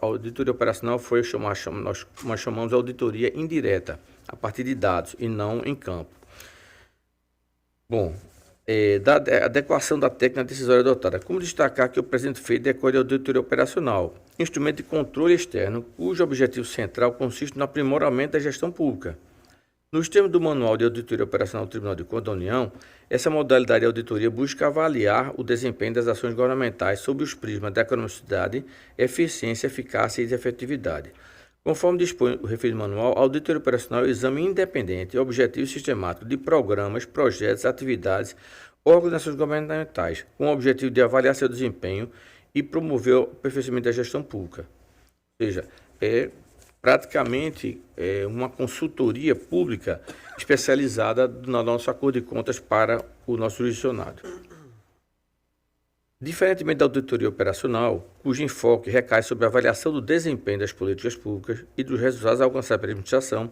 auditoria operacional foi nós chamamos de auditoria indireta, a partir de dados e não em campo. Bom, da adequação da técnica decisória adotada. Como destacar que o presente feito decorre da auditoria operacional, instrumento de controle externo, cujo objetivo central consiste no aprimoramento da gestão pública. Nos termos do Manual de Auditoria Operacional do Tribunal de Contas da União, essa modalidade de auditoria busca avaliar o desempenho das ações governamentais sob os prismas da economicidade, eficiência, eficácia e efetividade. Conforme dispõe o referido manual, a auditoria operacional é o exame independente, objetivo e sistemático de programas, projetos, atividades, organizações governamentais, com o objetivo de avaliar seu desempenho e promover o aperfeiçoamento da gestão pública. Ou seja, praticamente uma consultoria pública especializada no nosso acordo de contas para o nosso jurisdicionado. Diferentemente da auditoria operacional, cujo enfoque recai sobre a avaliação do desempenho das políticas públicas e dos resultados alcançados pela administração,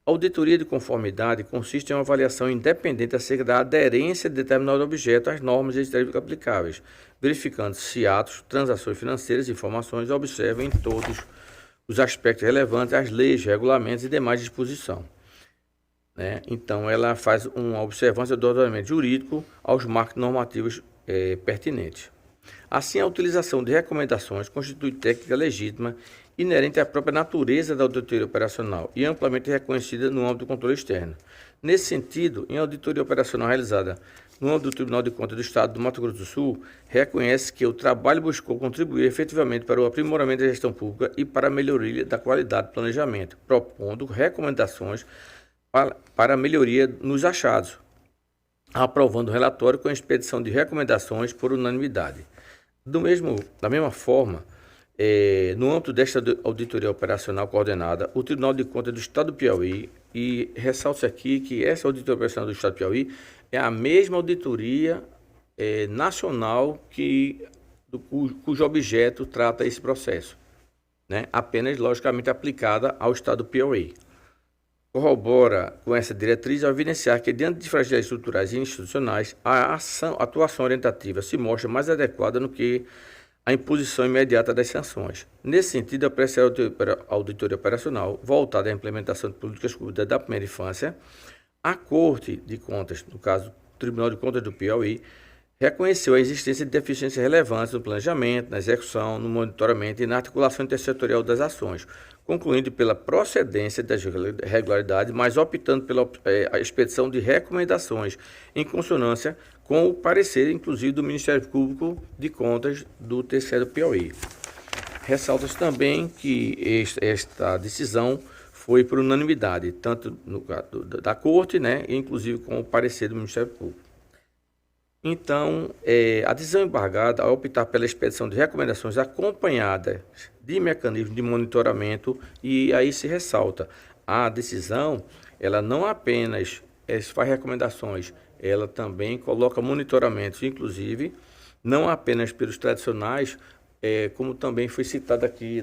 a auditoria de conformidade consiste em uma avaliação independente acerca da aderência de determinado objeto às normas e legislativas aplicáveis, verificando se atos, transações financeiras e informações observam em todos os aspectos relevantes às leis, regulamentos e demais disposições. Então, ela faz uma observância do ordenamento jurídico aos marcos normativos pertinentes. Assim, a utilização de recomendações constitui técnica legítima, inerente à própria natureza da auditoria operacional e amplamente reconhecida no âmbito do controle externo. Nesse sentido, em auditoria operacional realizada no âmbito do Tribunal de Contas do Estado do Mato Grosso do Sul, reconhece que o trabalho buscou contribuir efetivamente para o aprimoramento da gestão pública e para a melhoria da qualidade do planejamento, propondo recomendações para a melhoria nos achados, aprovando o relatório com a expedição de recomendações por unanimidade. Da mesma forma, no âmbito desta auditoria operacional coordenada, o Tribunal de Contas do Estado do Piauí, e ressalto aqui que essa auditoria operacional do Estado do Piauí é a mesma auditoria nacional cujo objeto trata esse processo, apenas, logicamente, aplicada ao Estado do Piauí. Corrobora com essa diretriz ao evidenciar que, diante de fragilidades estruturais e institucionais, a atuação orientativa se mostra mais adequada do que a imposição imediata das sanções. Nesse sentido, apreciar a auditoria operacional, voltada à implementação de políticas públicas da primeira infância, a Corte de Contas, no caso, o Tribunal de Contas do Piauí, reconheceu a existência de deficiências relevantes no planejamento, na execução, no monitoramento e na articulação intersetorial das ações, concluindo pela procedência das irregularidades, mas optando pela expedição de recomendações em consonância com o parecer, inclusive, do Ministério Público de Contas do TCE do Piauí. Ressalta-se também que esta decisão foi por unanimidade, tanto no caso da Corte, inclusive com o parecer do Ministério Público. Então, a decisão embargada, ao optar pela expedição de recomendações acompanhadas de mecanismos de monitoramento, e aí se ressalta, a decisão, ela não apenas faz recomendações, ela também coloca monitoramentos, inclusive, não apenas pelos tradicionais, como também foi citado aqui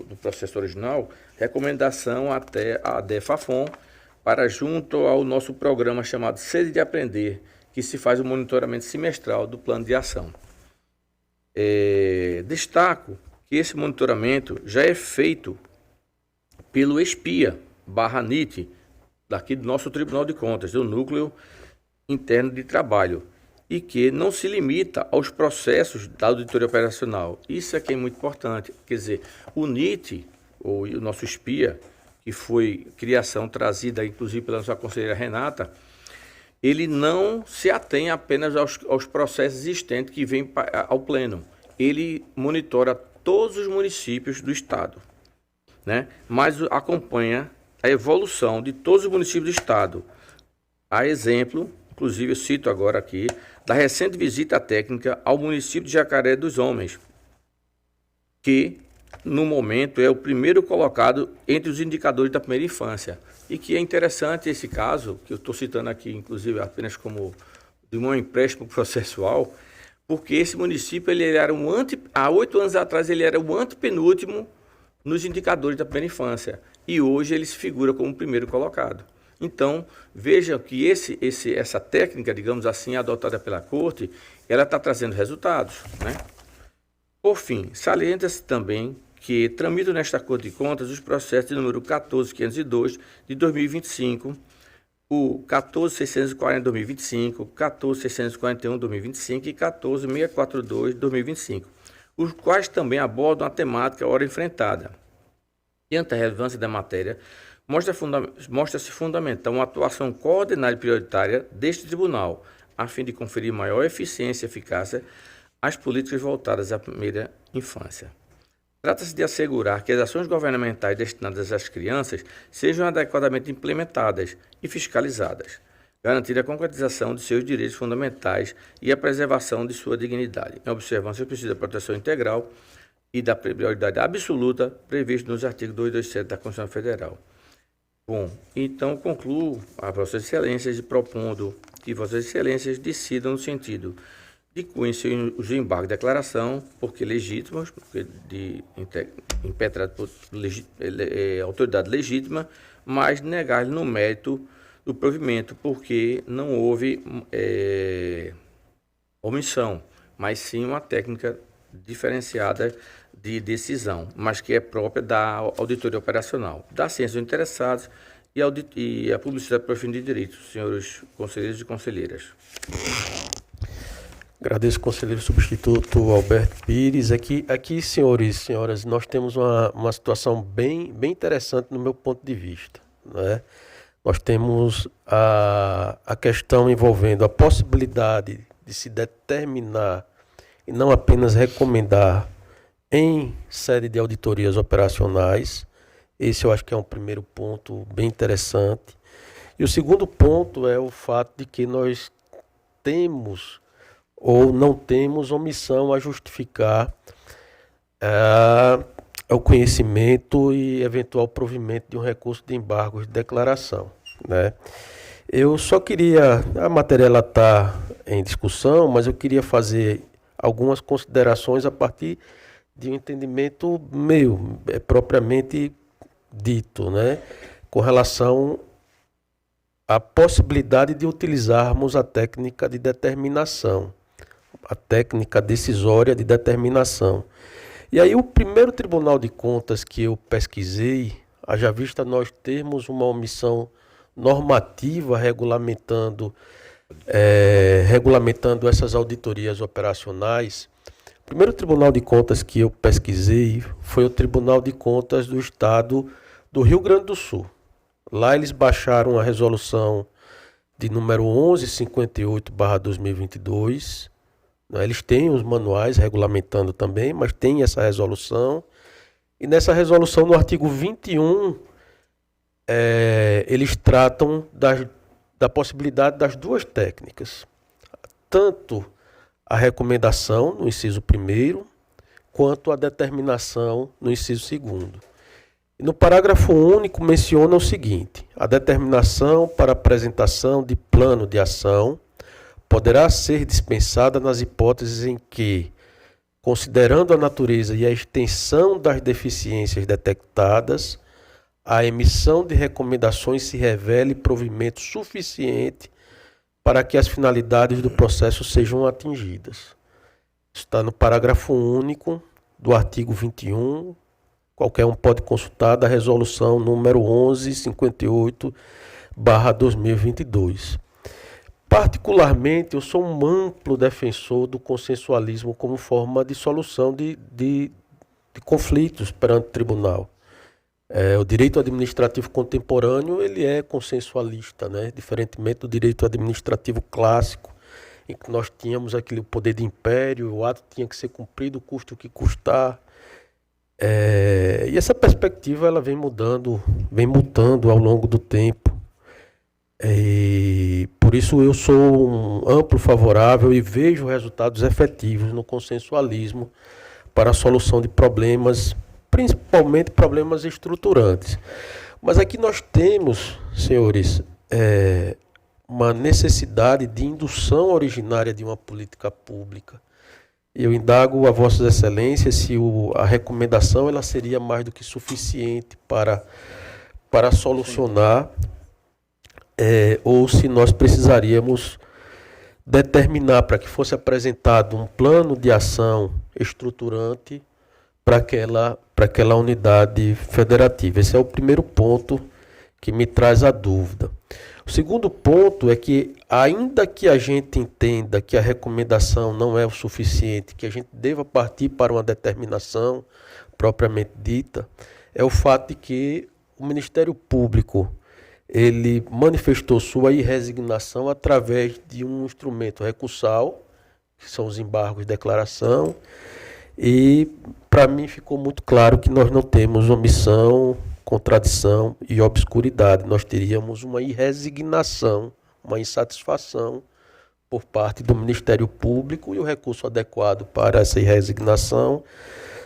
no processo original, recomendação até a DEFAFON, para junto ao nosso programa chamado Sede de Aprender, que se faz o monitoramento semestral do plano de ação. Destaco que esse monitoramento já é feito pelo ESPIA/NIT, daqui do nosso Tribunal de Contas, do Núcleo Interno de Trabalho, e que não se limita aos processos da auditoria operacional. Isso aqui é muito importante. Quer dizer, o NIT, ou o nosso ESPIA, que foi criação trazida, inclusive, pela nossa conselheira Renata, ele não se atém apenas aos processos existentes que vêm ao Pleno. Ele monitora todos os municípios do Estado, mas acompanha a evolução de todos os municípios do Estado. A exemplo, inclusive eu cito agora aqui, da recente visita técnica ao município de Jacaré dos Homens, que no momento é o primeiro colocado entre os indicadores da primeira infância. E que é interessante esse caso, que eu estou citando aqui, inclusive, apenas como de um empréstimo processual, porque esse município, há 8 anos atrás, ele era o antepenúltimo nos indicadores da primeira infância. E hoje ele se figura como o primeiro colocado. Então, vejam que essa técnica, digamos assim, adotada pela Corte, ela está trazendo resultados, né? Por fim, salienta-se também que tramitam nesta Corte de Contas os processos de número 14.502 de 2025, o 14.640 de 2025, 14.641 de 2025 e 14.642 de 2025, os quais também abordam a temática ora enfrentada. Diante da relevância da matéria, mostra-se fundamental uma atuação coordenada e prioritária deste tribunal, a fim de conferir maior eficiência e eficácia às políticas voltadas à primeira infância. Trata-se de assegurar que as ações governamentais destinadas às crianças sejam adequadamente implementadas e fiscalizadas, garantir a concretização de seus direitos fundamentais e a preservação de sua dignidade, em observância ao princípio da proteção integral e da prioridade absoluta previsto nos artigos 227 da Constituição Federal. Bom, então concluo a Vossas Excelências propondo que Vossas Excelências decidam no sentido de conhecer os embargos de declaração, porque legítimos, porque impetrado por autoridade legítima, mas negar-lhe no mérito do provimento, porque não houve omissão, mas sim uma técnica diferenciada de decisão, mas que é própria da auditoria operacional, da ciência dos interessados e a publicidade por fim de direito, senhores conselheiros e conselheiras. Agradeço, conselheiro substituto Alberto Pires. Aqui, senhores e senhoras, nós temos uma situação bem interessante no meu ponto de vista, né? Nós temos a questão envolvendo a possibilidade de se determinar e não apenas recomendar em sede de auditorias operacionais. Esse eu acho que é um primeiro ponto bem interessante. E o segundo ponto é o fato de que nós temos ou não temos omissão a justificar o conhecimento e eventual provimento de um recurso de embargo de declaração, né? Eu só queria, a matéria está em discussão, mas eu queria fazer algumas considerações a partir de um entendimento meu, propriamente dito, né? Com relação à possibilidade de utilizarmos a técnica de determinação, a técnica decisória de determinação. E aí o primeiro Tribunal de Contas que eu pesquisei, haja vista nós termos uma omissão normativa regulamentando essas auditorias operacionais, o primeiro Tribunal de Contas que eu pesquisei foi o Tribunal de Contas do Estado do Rio Grande do Sul. Lá eles baixaram a resolução de número 1158/2022, eles têm os manuais regulamentando também, mas tem essa resolução. E nessa resolução, no artigo 21, eles tratam da possibilidade das duas técnicas. Tanto a recomendação, no inciso 1º, quanto a determinação, no inciso 2º. E no parágrafo único menciona o seguinte: a determinação para apresentação de plano de ação poderá ser dispensada nas hipóteses em que, considerando a natureza e a extensão das deficiências detectadas, a emissão de recomendações se revele provimento suficiente para que as finalidades do processo sejam atingidas. Está no parágrafo único do artigo 21, qualquer um pode consultar, da resolução número 1158/2022. Particularmente, eu sou um amplo defensor do consensualismo como forma de solução de conflitos perante o tribunal. O direito administrativo contemporâneo ele é consensualista, né? Diferentemente do direito administrativo clássico, em que nós tínhamos aquele poder de império, o ato tinha que ser cumprido, custe o que custar. E essa perspectiva ela vem mudando ao longo do tempo. E por isso eu sou um amplo favorável e vejo resultados efetivos no consensualismo para a solução de problemas, principalmente problemas estruturantes. Mas aqui nós temos, senhores, uma necessidade de indução originária de uma política pública. Eu indago a Vossas Excelências se a recomendação ela seria mais do que suficiente para solucionar ou se nós precisaríamos determinar para que fosse apresentado um plano de ação estruturante para aquela unidade federativa. Esse é o primeiro ponto que me traz a dúvida. O segundo ponto é que, ainda que a gente entenda que a recomendação não é o suficiente, que a gente deva partir para uma determinação propriamente dita, é o fato de que o Ministério Público ele manifestou sua irresignação através de um instrumento recursal, que são os embargos de declaração, e para mim ficou muito claro que nós não temos omissão, contradição e obscuridade. Nós teríamos uma irresignação, uma insatisfação por parte do Ministério Público, e o recurso adequado para essa irresignação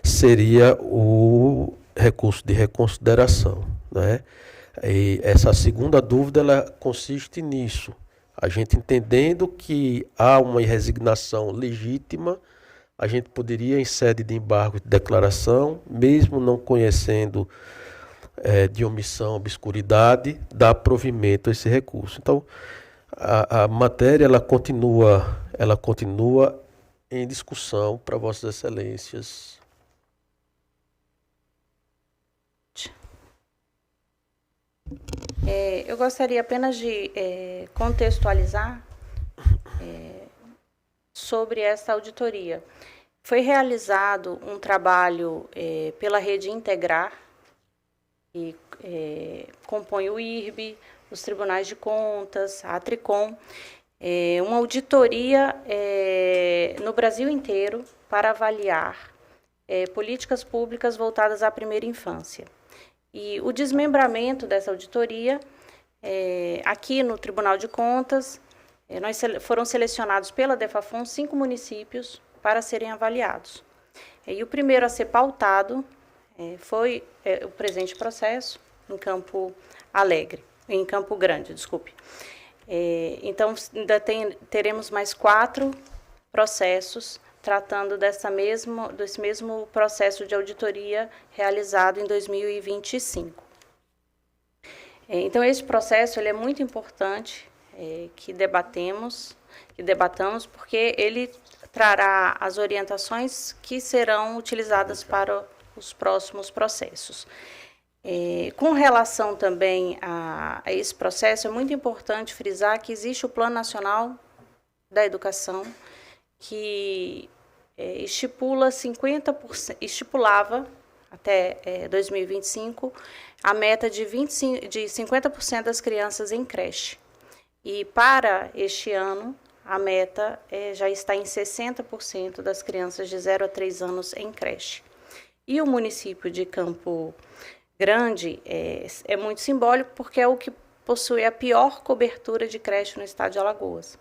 seria o recurso de reconsideração, né? E essa segunda dúvida ela consiste nisso. A gente entendendo que há uma irresignação legítima, a gente poderia, em sede de embargo de declaração, mesmo não conhecendo de omissão, obscuridade, dar provimento a esse recurso. Então, a matéria ela continua em discussão para Vossas Excelências. Eu gostaria apenas de contextualizar sobre essa auditoria. Foi realizado um trabalho pela Rede Integrar, que compõe o IRB, os Tribunais de Contas, a Tricom, uma auditoria no Brasil inteiro para avaliar políticas públicas voltadas à primeira infância. E o desmembramento dessa auditoria, aqui no Tribunal de Contas, foram selecionados pela DEFAFON 5 municípios para serem avaliados. E o primeiro a ser pautado foi o presente processo em Campo Grande, desculpe. Então, ainda teremos mais 4 processos tratando desse mesmo processo de auditoria realizado em 2025. Então, esse processo ele é muito importante que debatamos, porque ele trará as orientações que serão utilizadas para os próximos processos. Com relação também a esse processo, é muito importante frisar que existe o Plano Nacional da Educação, que estipulava até 2025 a meta de 50% das crianças em creche. E para este ano, a meta já está em 60% das crianças de 0 a 3 anos em creche. E o município de Campo Grande é muito simbólico, porque é o que possui a pior cobertura de creche no estado de Alagoas.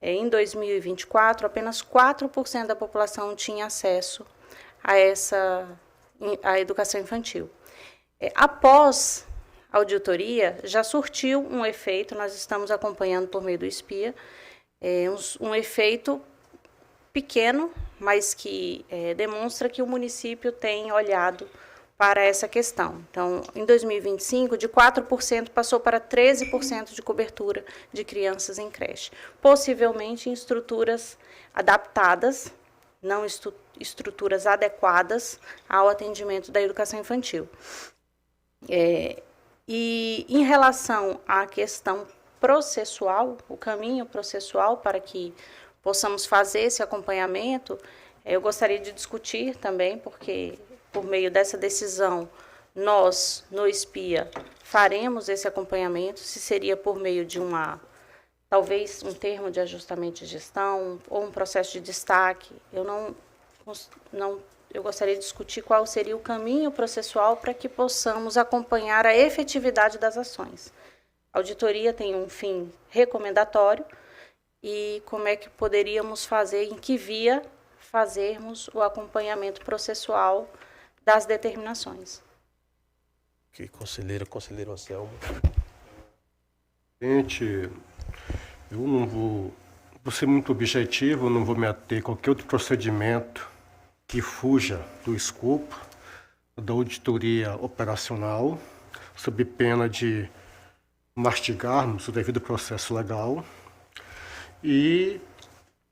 Em 2024, apenas 4% da população tinha acesso à educação infantil. Após a auditoria, já surtiu um efeito, nós estamos acompanhando por meio do SPIA, um efeito pequeno, mas que demonstra que o município tem olhado para essa questão. Então, em 2025, de 4% passou para 13% de cobertura de crianças em creche, possivelmente em estruturas adaptadas, não estruturas adequadas ao atendimento da educação infantil. E em relação à questão processual, o caminho processual para que possamos fazer esse acompanhamento, eu gostaria de discutir também, porque por meio dessa decisão, nós, no SPIA, faremos esse acompanhamento, se seria por meio de talvez um termo de ajustamento de gestão ou um processo de destaque. Eu gostaria de discutir qual seria o caminho processual para que possamos acompanhar a efetividade das ações. A auditoria tem um fim recomendatório e como é que poderíamos fazer, em que via fazermos o acompanhamento processual das determinações. Ok, conselheiro Anselmo. Gente, eu não vou ser muito objetivo, não vou me ater a qualquer outro procedimento que fuja do escopo da auditoria operacional, sob pena de mastigarmos o devido processo legal e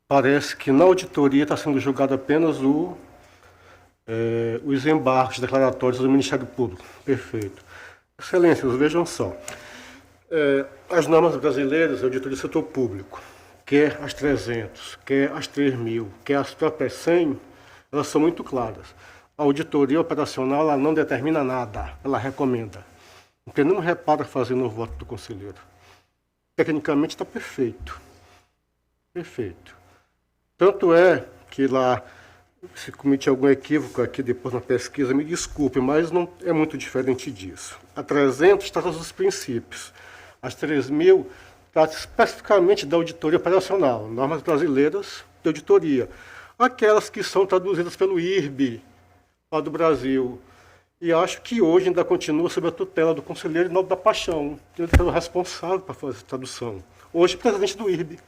parece que na auditoria está sendo julgado apenas os embargos declaratórios do Ministério Público. Perfeito. Excelências, vejam só. As normas brasileiras de auditoria do setor público, quer as 300, quer as 3.000, quer as próprias 100, elas são muito claras. A auditoria operacional ela não determina nada, ela recomenda. Não tem nenhum reparo a fazer no voto do conselheiro. Tecnicamente está perfeito. Perfeito. Tanto é que lá, se cometi algum equívoco aqui depois na pesquisa, me desculpe, mas não é muito diferente disso. A 300 trata dos princípios. As 3.000 trata especificamente da auditoria operacional, normas brasileiras de auditoria. Aquelas que são traduzidas pelo IRB, lá do Brasil. E acho que hoje ainda continua sob a tutela do conselheiro Inaldo da Paixão, que ele foi o responsável para fazer a tradução. Hoje, presidente do IRB.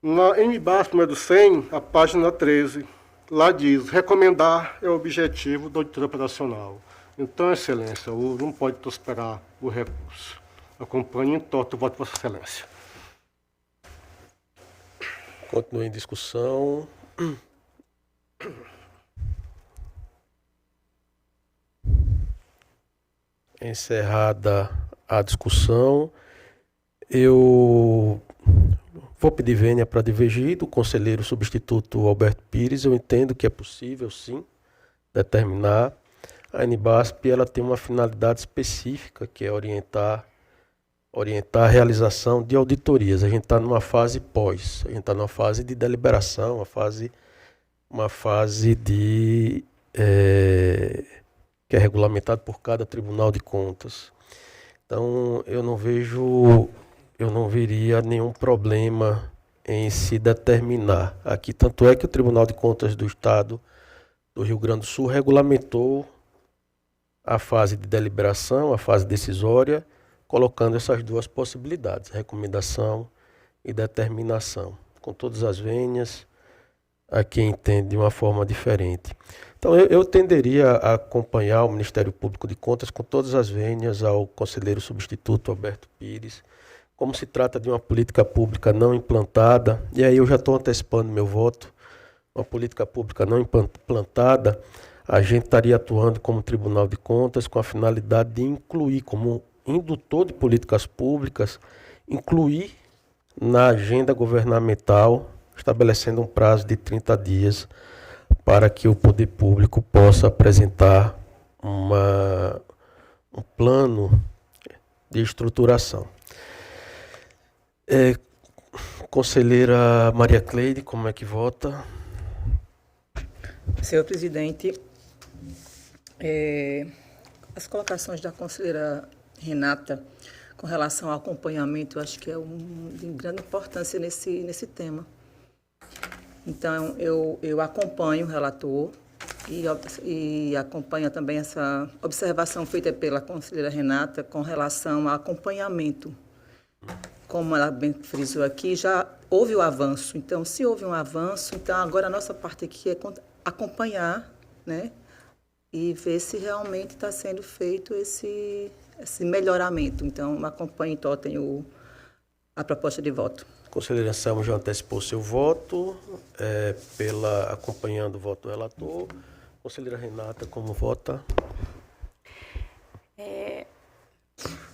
Na MBAS número 100, a página 13, lá diz, recomendar é o objetivo da auditoria operacional. Então, Excelência, não pode prosperar o recurso. Acompanhe em toto o voto de Vossa Excelência. Continue em discussão. Encerrada a discussão, eu vou pedir vênia para divergir do conselheiro substituto Alberto Pires. Eu entendo que é possível, sim, determinar. A NBASP ela tem uma finalidade específica, que é orientar a realização de auditorias. A gente está numa fase pós, a gente está numa fase de deliberação, uma fase de... que é regulamentado por cada Tribunal de Contas. Então, eu não veria nenhum problema em se determinar aqui. Tanto é que o Tribunal de Contas do Estado do Rio Grande do Sul regulamentou a fase de deliberação, a fase decisória, colocando essas duas possibilidades, recomendação e determinação, com todas as vênias, a quem entende de uma forma diferente. Então, eu tenderia a acompanhar o Ministério Público de Contas com todas as vênias ao conselheiro substituto Alberto Pires. Como se trata de uma política pública não implantada, e aí eu já estou antecipando meu voto, uma política pública não implantada, a gente estaria atuando como Tribunal de Contas com a finalidade de incluir, como indutor de políticas públicas, incluir na agenda governamental, estabelecendo um prazo de 30 dias para que o poder público possa apresentar um plano de estruturação. Conselheira Maria Cleide, como é que vota? Senhor presidente, as colocações da conselheira Renata com relação ao acompanhamento, eu acho que é de grande importância nesse tema. Então, eu acompanho o relator e acompanho também essa observação feita pela conselheira Renata com relação ao acompanhamento. Como ela bem frisou aqui, já houve o avanço. Então, se houve um avanço, então agora a nossa parte aqui é acompanhar, né, e ver se realmente está sendo feito esse melhoramento. Então, acompanho, então, tenho a proposta de voto. Conselheira Selma já antecipou seu voto, acompanhando o voto do relator. Conselheira Renata, como vota?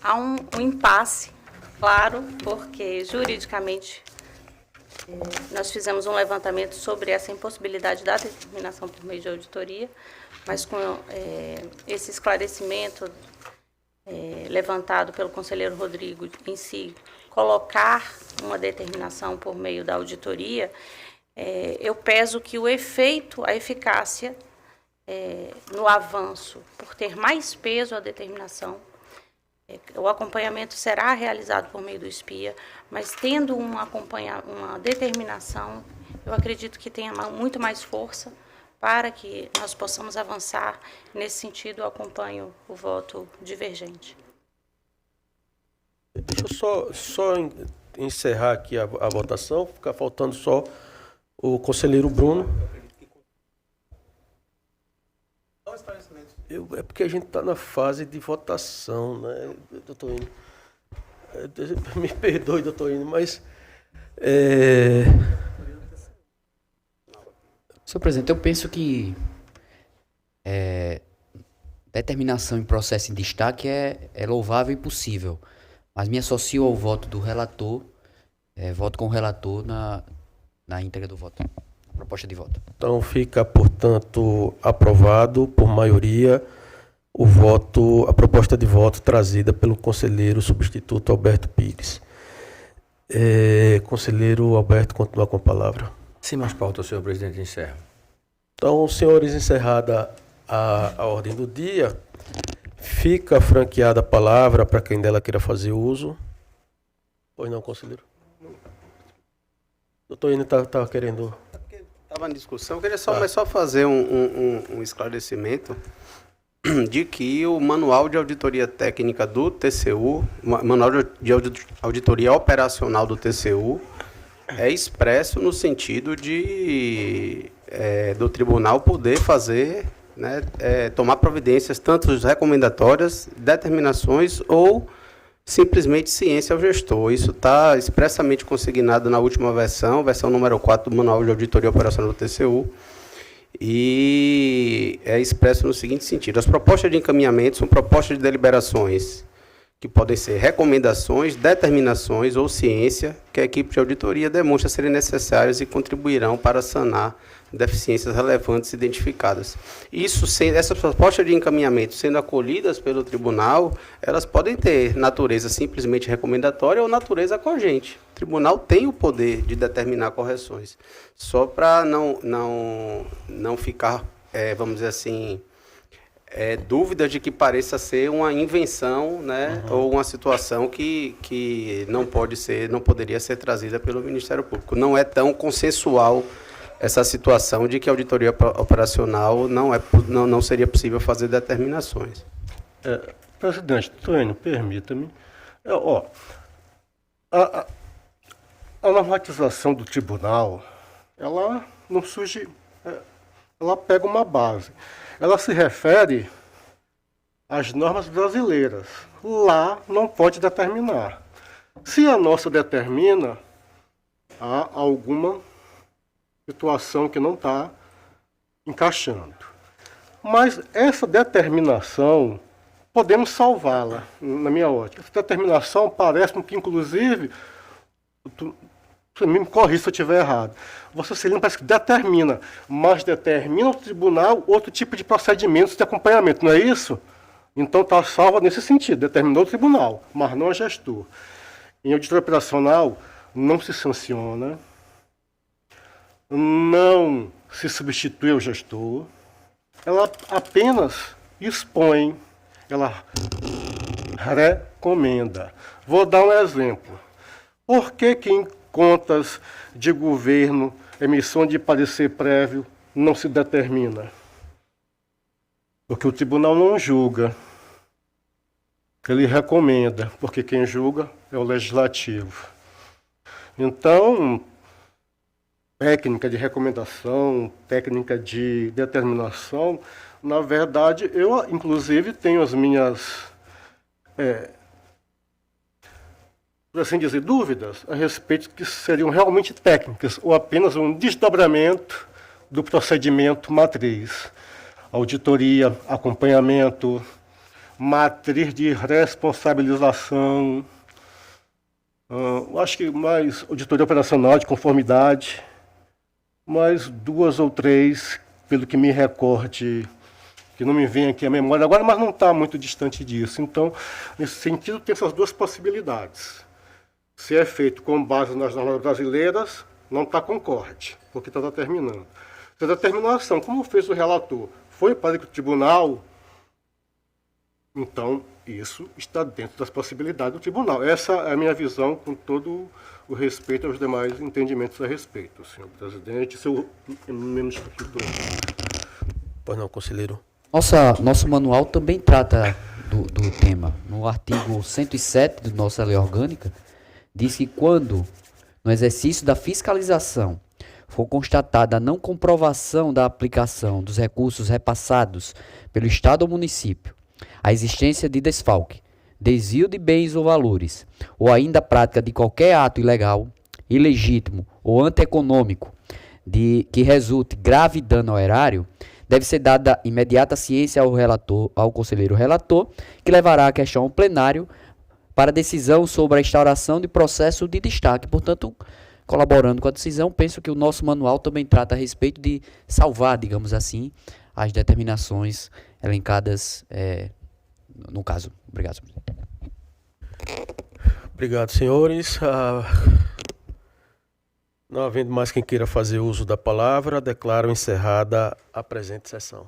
Há um impasse, claro, porque juridicamente nós fizemos um levantamento sobre essa impossibilidade da determinação por meio de auditoria, mas com esse esclarecimento levantado pelo conselheiro Rodrigo em si, colocar uma determinação por meio da auditoria, eu peso que o efeito, a eficácia no avanço, por ter mais peso a determinação, o acompanhamento será realizado por meio do SPIA, mas tendo uma determinação, eu acredito que tenha muito mais força para que nós possamos avançar. Nesse sentido, eu acompanho o voto divergente. Deixa eu só encerrar aqui a votação, fica faltando só o conselheiro Bruno. É porque a gente está na fase de votação, né, doutor Ine? Me perdoe, doutor Ine, mas... Senhor presidente, eu penso que determinação em processo em destaque é louvável e possível, mas me associo ao voto do relator, voto com o relator na íntegra do voto, na proposta de voto. Então fica, portanto, aprovado por maioria a proposta de voto trazida pelo conselheiro substituto Alberto Pires. Conselheiro Alberto, continua com a palavra. Sem mais pauta, senhor presidente, encerro. Então, senhores, encerrada a ordem do dia, fica franqueada a palavra para quem dela queira fazer uso. Pois não, conselheiro? Doutor Ine estava querendo... Estava em discussão, eu queria só fazer um esclarecimento de que o Manual de Auditoria Técnica do TCU, Manual de Auditoria Operacional do TCU, é expresso no sentido de do tribunal poder fazer, né, tomar providências, tanto recomendatórias, determinações ou simplesmente ciência ao gestor. Isso está expressamente consignado na última versão número 4 do Manual de Auditoria Operacional do TCU, e é expresso no seguinte sentido: as propostas de encaminhamento são propostas de deliberações que podem ser recomendações, determinações ou ciência que a equipe de auditoria demonstra serem necessárias e contribuirão para sanar deficiências relevantes identificadas. Essas propostas de encaminhamento sendo acolhidas pelo tribunal, elas podem ter natureza simplesmente recomendatória ou natureza cogente. O tribunal tem o poder de determinar correções. Só para não ficar, vamos dizer assim, dúvida de que pareça ser uma invenção, né, ou uma situação que não poderia ser trazida pelo Ministério Público. Não é tão consensual essa situação de que a auditoria operacional não seria possível fazer determinações. Presidente, Antônio, permita-me. A normatização do tribunal, ela não surge, ela pega uma base. Ela se refere às normas brasileiras. Lá não pode determinar. Se a nossa determina, há alguma situação que não está encaixando. Mas essa determinação, podemos salvá-la, na minha ótica. Essa determinação parece-me que, inclusive, você me corrija se eu estiver errado, Vossa Excelência parece que determina, mas determina ao tribunal outro tipo de procedimentos de acompanhamento, não é isso? Então está salva nesse sentido, determinou o tribunal, mas não o gestor. Em auditoria operacional, não se sanciona, não se substitui o gestor, ela apenas expõe, ela recomenda. Vou dar um exemplo. Por que em contas de governo, emissão de parecer prévio, não se determina? Porque o tribunal não julga. Ele recomenda, porque quem julga é o legislativo. Então, técnica de recomendação, técnica de determinação, na verdade, eu, inclusive, tenho as minhas, por assim dizer, dúvidas a respeito que seriam realmente técnicas ou apenas um desdobramento do procedimento matriz. Auditoria, acompanhamento, matriz de responsabilização, acho que mais auditoria operacional de conformidade, mais 2 ou 3, pelo que me recorde, que não me vem aqui à memória agora, mas não está muito distante disso. Então, nesse sentido, tem essas duas possibilidades. Se é feito com base nas normas brasileiras, não está concorde, porque está determinando. Se a determinação, como fez o relator, foi para o tribunal, então isso está dentro das possibilidades do tribunal. Essa é a minha visão, com todo o respeito aos demais entendimentos a respeito, senhor presidente, seu membro substituto. Pois não, conselheiro. Nosso manual também trata do tema. No artigo 107 da nossa lei orgânica, diz que quando, no exercício da fiscalização, for constatada a não comprovação da aplicação dos recursos repassados pelo Estado ou município, a existência de desfalque, desvio de bens ou valores, ou ainda a prática de qualquer ato ilegal, ilegítimo ou antieconômico que resulte grave dano ao erário, deve ser dada imediata ciência ao conselheiro relator, que levará a questão ao plenário para decisão sobre a instauração de processo de destaque. Portanto, colaborando com a decisão, penso que o nosso manual também trata a respeito de salvar, digamos assim, as determinações elencadas no caso. Obrigado, senhor presidente. Obrigado, senhores. Não havendo mais quem queira fazer uso da palavra, declaro encerrada a presente sessão.